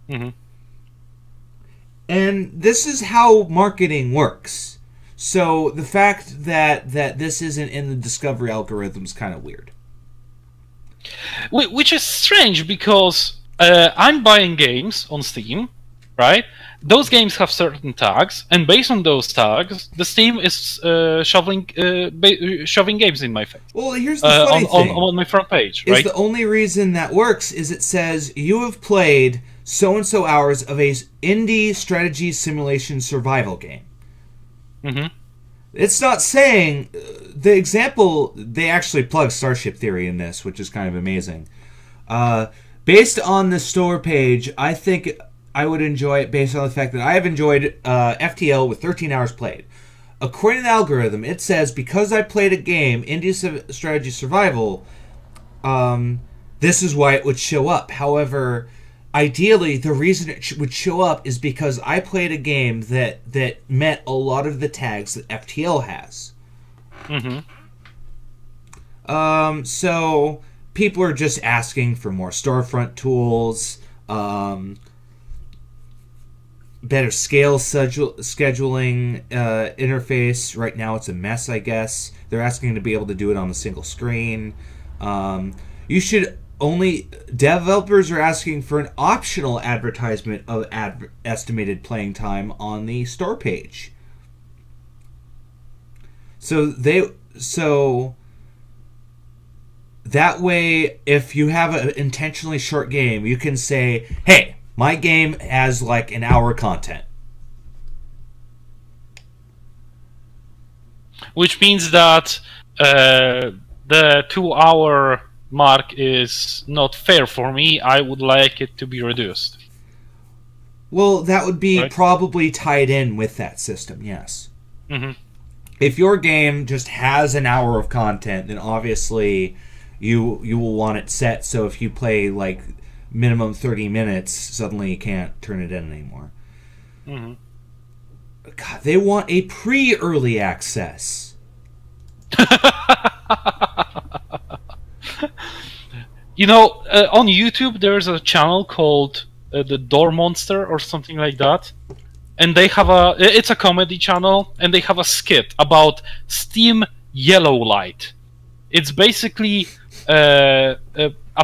B: Mm-hmm.
A: And this is how marketing works. So the fact that this isn't in the discovery algorithm is kind of weird.
B: Which is strange because I'm buying games on Steam, right? Those games have certain tags, and based on those tags, the Steam is shoving games in my face.
A: Well, here's the funny thing.
B: On my front page, right?
A: The only reason that works is it says you have played so-and-so hours of a indie strategy simulation survival game.
B: Mm-hmm.
A: It's not saying... the example, they actually plug Starship Theory in this, which is kind of amazing. Based on the store page, I think I would enjoy it based on the fact that I have enjoyed FTL with 13 hours played. According to the algorithm, it says, because I played a game, Indie Strategy Survival, this is why it would show up. However, ideally, the reason it would show up is because I played a game that met a lot of the tags that FTL has.
B: Mm-hmm.
A: So, people are just asking for more storefront tools, better scale scheduling interface. Right now it's a mess, I guess. They're asking to be able to do it on a single screen. Developers are asking for an optional advertisement of estimated playing time on the store page. So That way, if you have an intentionally short game, you can say, hey, my game has like an hour content.
B: Which means that the 2-hour mark is not fair for me. I would like it to be reduced.
A: Well, that would be
B: right?
A: probably tied in with that system, yes.
B: Mm-hmm.
A: If your game just has an hour of content, then obviously you will want it set so if you play like minimum 30 minutes, suddenly you can't turn it in anymore.
B: Mm-hmm.
A: God, they want a pre-early access.
B: On YouTube there's a channel called the Door Monster or something like that, and they have it's a comedy channel, and they have a skit about Steam Yellow Light. It's basically a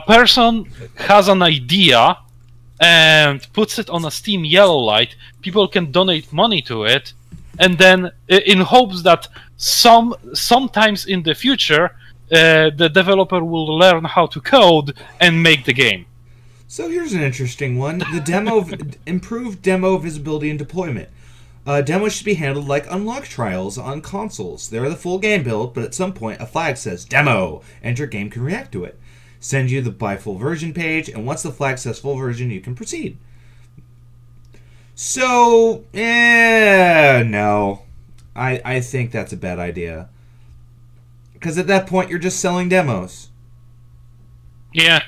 B: person has an idea and puts it on a Steam Yellow Light. People can donate money to it, and then in hopes that sometimes in the future the developer will learn how to code and make the game.
A: So here's an interesting one. The improved demo visibility and deployment. Demos should be handled like unlock trials on consoles. They're the full game build, but at some point a flag says demo, and your game can react to it. Send you the buy full version page, and once the flag says full version, you can proceed. So, no. I think that's a bad idea. Because at that point, you're just selling demos.
B: Yeah.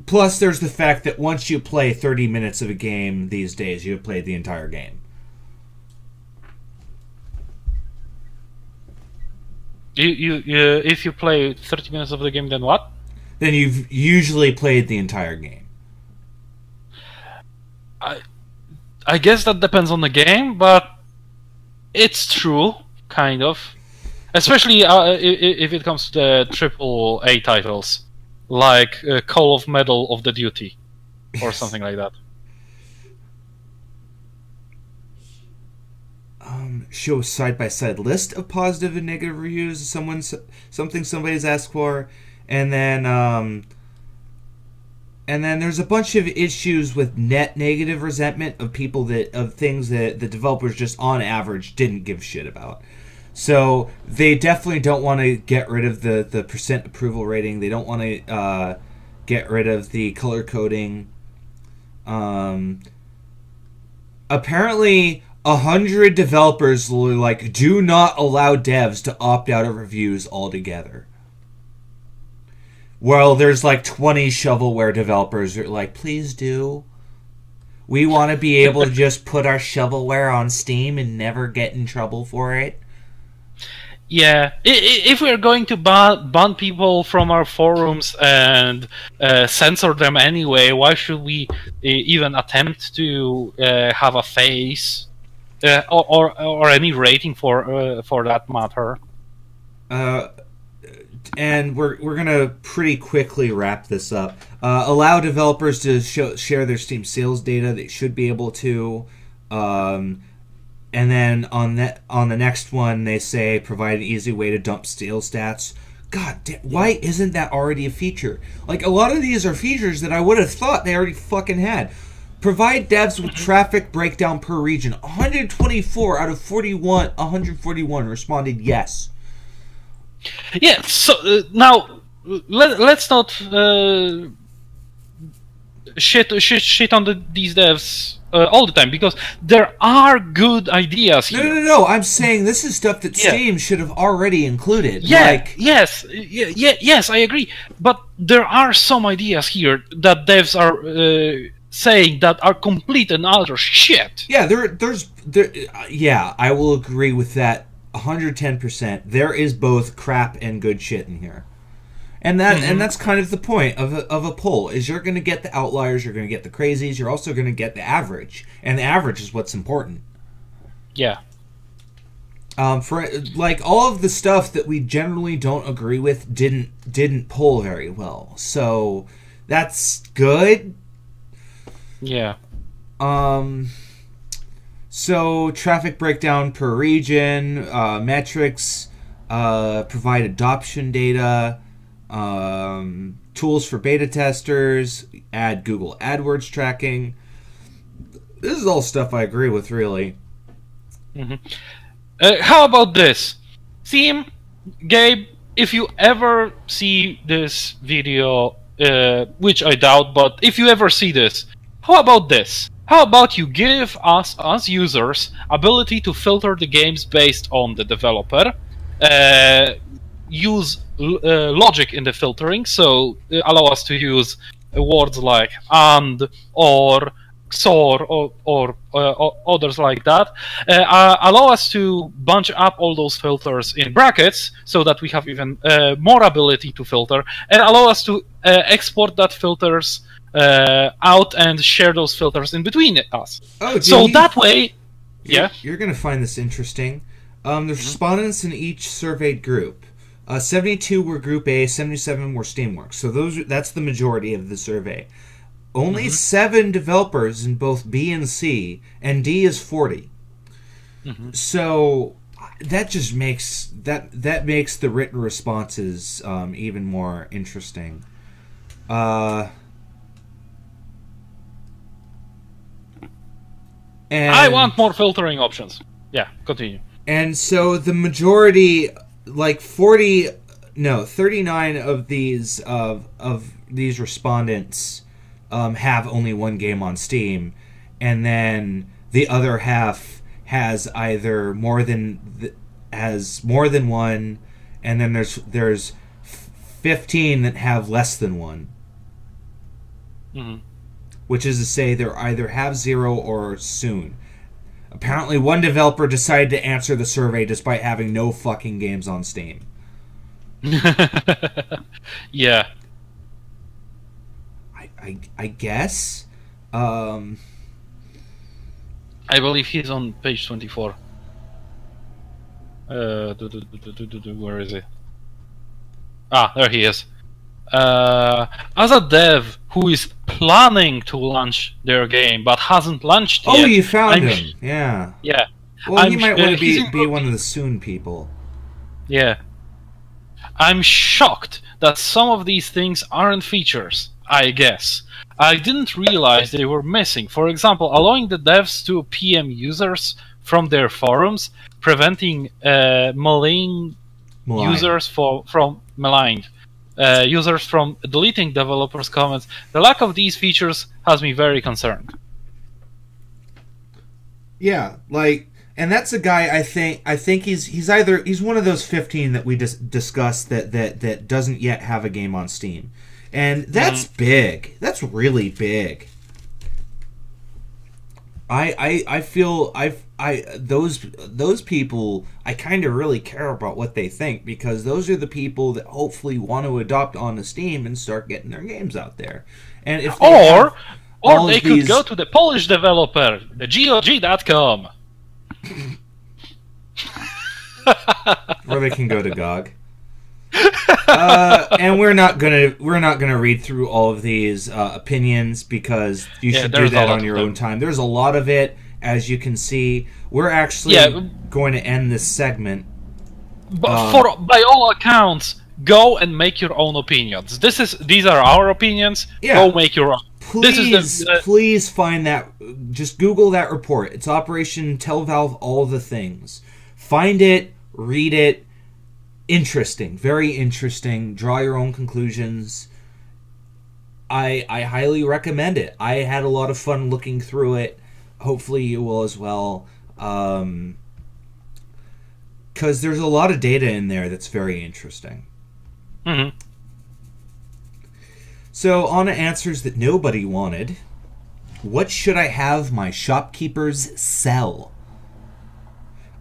A: Plus, there's the fact that once you play 30 minutes of a game these days, you have played the entire game.
B: If you play 30 minutes of the game, then what?
A: Then you've usually played the entire game.
B: I guess that depends on the game, but it's true, kind of. Especially if it comes to the AAA titles, like Call of Medal of the Duty, or something like that.
A: Show a side-by-side list of positive and negative reviews of something somebody's asked for, and then there's a bunch of issues with net negative resentment of things that the developers just on average didn't give shit about. So they definitely don't want to get rid of the percent approval rating. They don't want to get rid of the color coding. Apparently 100 developers do not allow devs to opt out of reviews altogether. Well, there's 20 shovelware developers who are like, please do. We want to be able to just put our shovelware on Steam and never get in trouble for it.
B: Yeah, if we're going to ban people from our forums and censor them anyway, why should we even attempt to have a face or any rating for that matter?
A: And we're gonna pretty quickly wrap this up. Allow developers to share their Steam sales data. They should be able to. And then on the next one, they say provide an easy way to dump sales stats. God damn, why isn't that already a feature? A lot of these are features that I would have thought they already fucking had. Provide devs with traffic breakdown per region. 124 out of 141 responded yes.
B: Yeah, so now let's not shit on these devs all the time, because there are good ideas here.
A: No. I'm saying this is stuff that Steam should have already included.
B: Yeah, yes, I agree. But there are some ideas here that devs are saying that are complete and utter shit.
A: Yeah, yeah, I will agree with that 110%. There is both crap and good shit in here. And that's kind of the point of a poll, is you're going to get the outliers, you're going to get the crazies, you're also going to get the average. And the average is what's important.
B: Yeah.
A: For all of the stuff that we generally don't agree with didn't poll very well. So that's good.
B: Yeah.
A: So traffic breakdown per region, metrics, provide adoption data, tools for beta testers, add Google AdWords tracking. This is all stuff I agree with, really.
B: How about this? Team, Gabe, if you ever see this video, which I doubt, but if you ever see this, how about this? How about you give us, as users, ability to filter the games based on the developer, use logic in the filtering, so allow us to use words like and, or, XOR, or others like that. Allow us to bunch up all those filters in brackets so that we have even more ability to filter, and allow us to export that filters out and share those filters in between us.
A: Oh,
B: so that way,
A: you're going to find this interesting. The respondents in each surveyed group. 72 were Group A, 77 were Steamworks. So that's the majority of the survey. Only 7 developers in both B and C, and D is 40. So that just makes that makes the written responses even more interesting. And
B: I want more filtering options. Yeah, continue.
A: And so the majority, like 39 of these respondents have only one game on Steam, and then the other half has either more than one, and then there's 15 that have less than one. Which is to say, they either have 0 or soon. Apparently, one developer decided to answer the survey despite having no fucking games on Steam.
B: Yeah.
A: I guess.
B: I believe he's on page 24. Where is he? Ah, there he is. As a dev who is planning to launch their game but hasn't launched yet...
A: Oh, you found him. Yeah.
B: Yeah.
A: Well, he might want to be one of the soon people.
B: Yeah. I'm shocked that some of these things aren't features, I guess. I didn't realize they were missing. For example, allowing the devs to PM users from their forums, preventing malign users from maligned. Users from deleting developers' comments. The lack of these features has me very concerned.
A: Yeah, and that's a guy I think he's one of those 15 that we just discussed that doesn't yet have a game on Steam, and that's big. That's really big. I feel those people, I kind of really care about what they think, because those are the people that hopefully want to adopt onto Steam and start getting their games out there. And if
B: they could go to the Polish developer, the GOG.com.
A: Or they can go to GOG. And we're not gonna read through all of these opinions, because you should do that on your own time. There's a lot of it, as you can see. We're actually going to end this segment.
B: But by all accounts, go and make your own opinions. These are our opinions. Yeah. Go make your own.
A: Please find that. Just Google that report. It's Operation Tell Valve All the Things. Find it, read it. Interesting, very interesting. Draw your own conclusions. I highly recommend it. I had a lot of fun looking through it. Hopefully you will as well. Because there's a lot of data in there that's very interesting. So, on to answers that nobody wanted. What should I have my shopkeepers sell?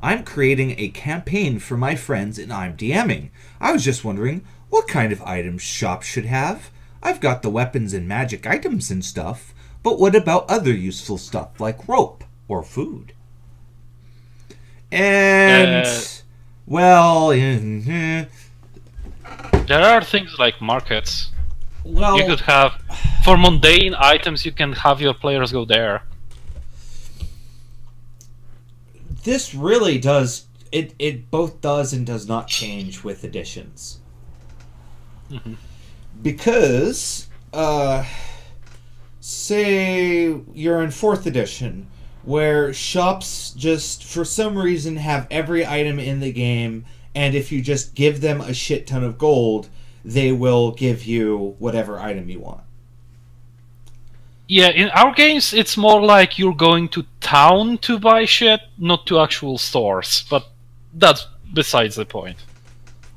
A: I'm creating a campaign for my friends and I'm DMing. I was just wondering what kind of items shops should have. I've got the weapons and magic items and stuff, but what about other useful stuff like rope or food? And,
B: there are things like markets.
A: Well,
B: you could have, for mundane items, you can have your players go there.
A: This really does. it both does and does not change with editions.
B: Mm-hmm.
A: Because, say you're in 4th edition, where shops just, for some reason, have every item in the game, and if you just give them a shit ton of gold, they will give you whatever item you want.
B: Yeah, in our games, it's more like you're going to town to buy shit, not to actual stores. But that's besides the point.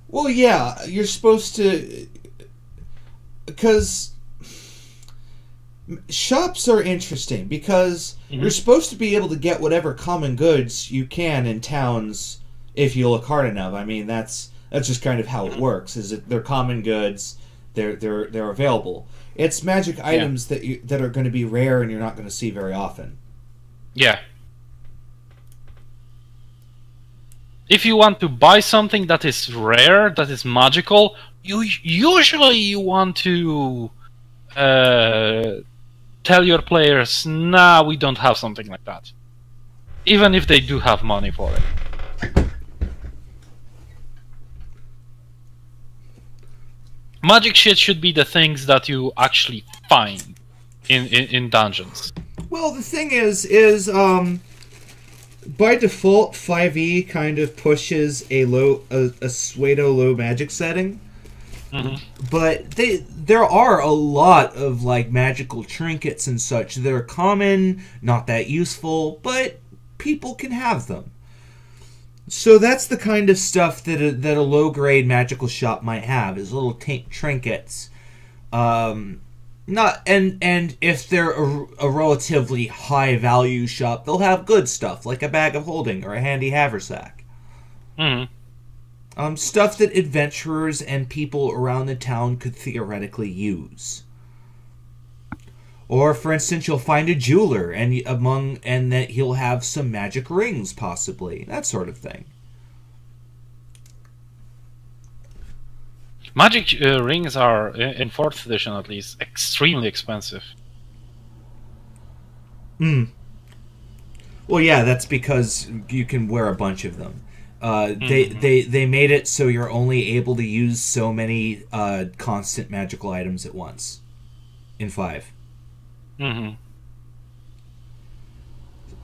A: Well, yeah, you're supposed to... Because shops are interesting, because you're supposed to be able to get whatever common goods you can in towns if you look hard enough. I mean, that's just kind of how it works. Is that they're common goods, they're available. It's magic items that are going to be rare and you're not going to see very often.
B: Yeah. If you want to buy something that is rare, that is magical, you want to tell your players, nah, we don't have something like that. Even if they do have money for it. Magic shit should be the things that you actually find in dungeons.
A: Well, the thing is by default, 5e kind of pushes a pseudo low magic setting. Mm-hmm. But there are a lot of like magical trinkets and such that are common, not that useful, but people can have them. So that's the kind of stuff that a low grade magical shop might have, is little trinkets. Not and if they're a relatively high value shop, they'll have good stuff like a bag of holding or a handy haversack.
B: Mm-hmm.
A: Stuff that adventurers and people around the town could theoretically use. Or, for instance, you'll find a jeweler, and that he'll have some magic rings, possibly. That sort of thing.
B: Magic rings are, in 4th edition at least, extremely expensive.
A: Well, yeah, that's because you can wear a bunch of them. They made it so you're only able to use so many constant magical items at once in 5.
B: Mm-hmm.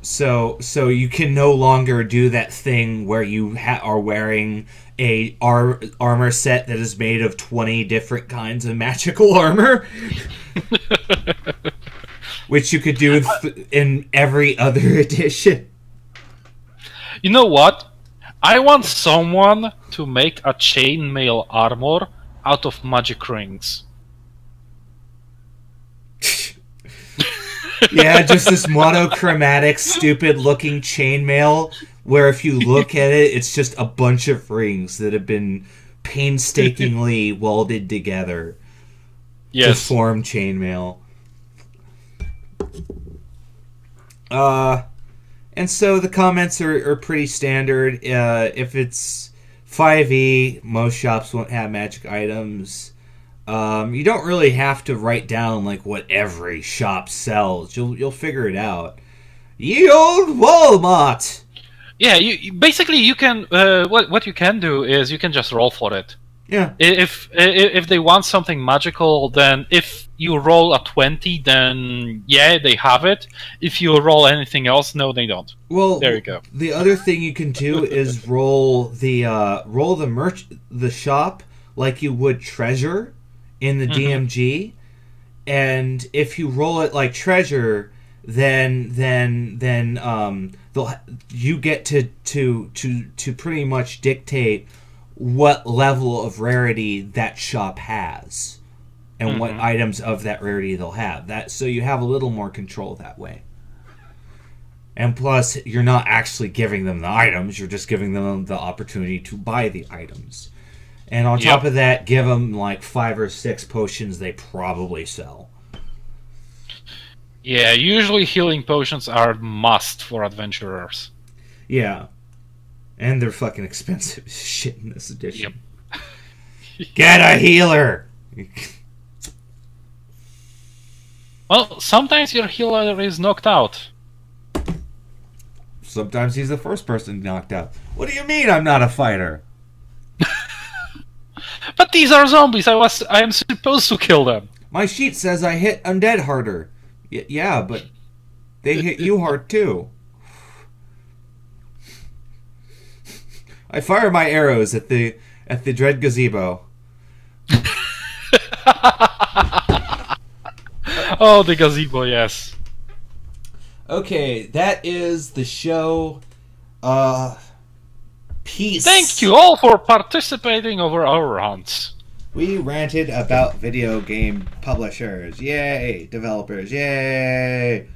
A: So you can no longer do that thing where you are wearing a armor set that is made of 20 different kinds of magical armor, which you could do in every other edition.
B: You know what? I want someone to make a chainmail armor out of magic rings.
A: Yeah, just this monochromatic, stupid-looking chainmail where if you look at it, it's just a bunch of rings that have been painstakingly welded together to form chainmail. And so the comments are pretty standard. If it's 5e, most shops won't have magic items. You don't really have to write down like what every shop sells. You'll figure it out. Ye old Walmart.
B: Yeah, you can. What you can do is you can just roll for it.
A: Yeah.
B: If they want something magical, then if you roll a 20, then yeah, they have it. If you roll anything else, no, they don't.
A: Well,
B: there you go.
A: The other thing you can do is roll the shop like you would treasure in the DMG, and if you roll it like treasure, then you get to pretty much dictate what level of rarity that shop has, and what items of that rarity they'll have. So you have a little more control that way. And plus, you're not actually giving them the items; you're just giving them the opportunity to buy the items. And on top of that, give them like 5 or 6 potions they probably sell.
B: Yeah, usually healing potions are must for adventurers.
A: Yeah. And they're fucking expensive as shit in this edition.
B: Yep.
A: Get a healer!
B: Well, sometimes your healer is knocked out.
A: Sometimes he's the first person knocked out. What do you mean I'm not a fighter?
B: But these are zombies. I am supposed to kill them.
A: My sheet says I hit undead harder. Yeah, but they hit you hard too. I fire my arrows at the dread gazebo.
B: Oh, the gazebo, yes.
A: Okay, that is the show. Peace.
B: Thank you all for participating over our rants.
A: We ranted about video game publishers. Yay! Developers. Yay!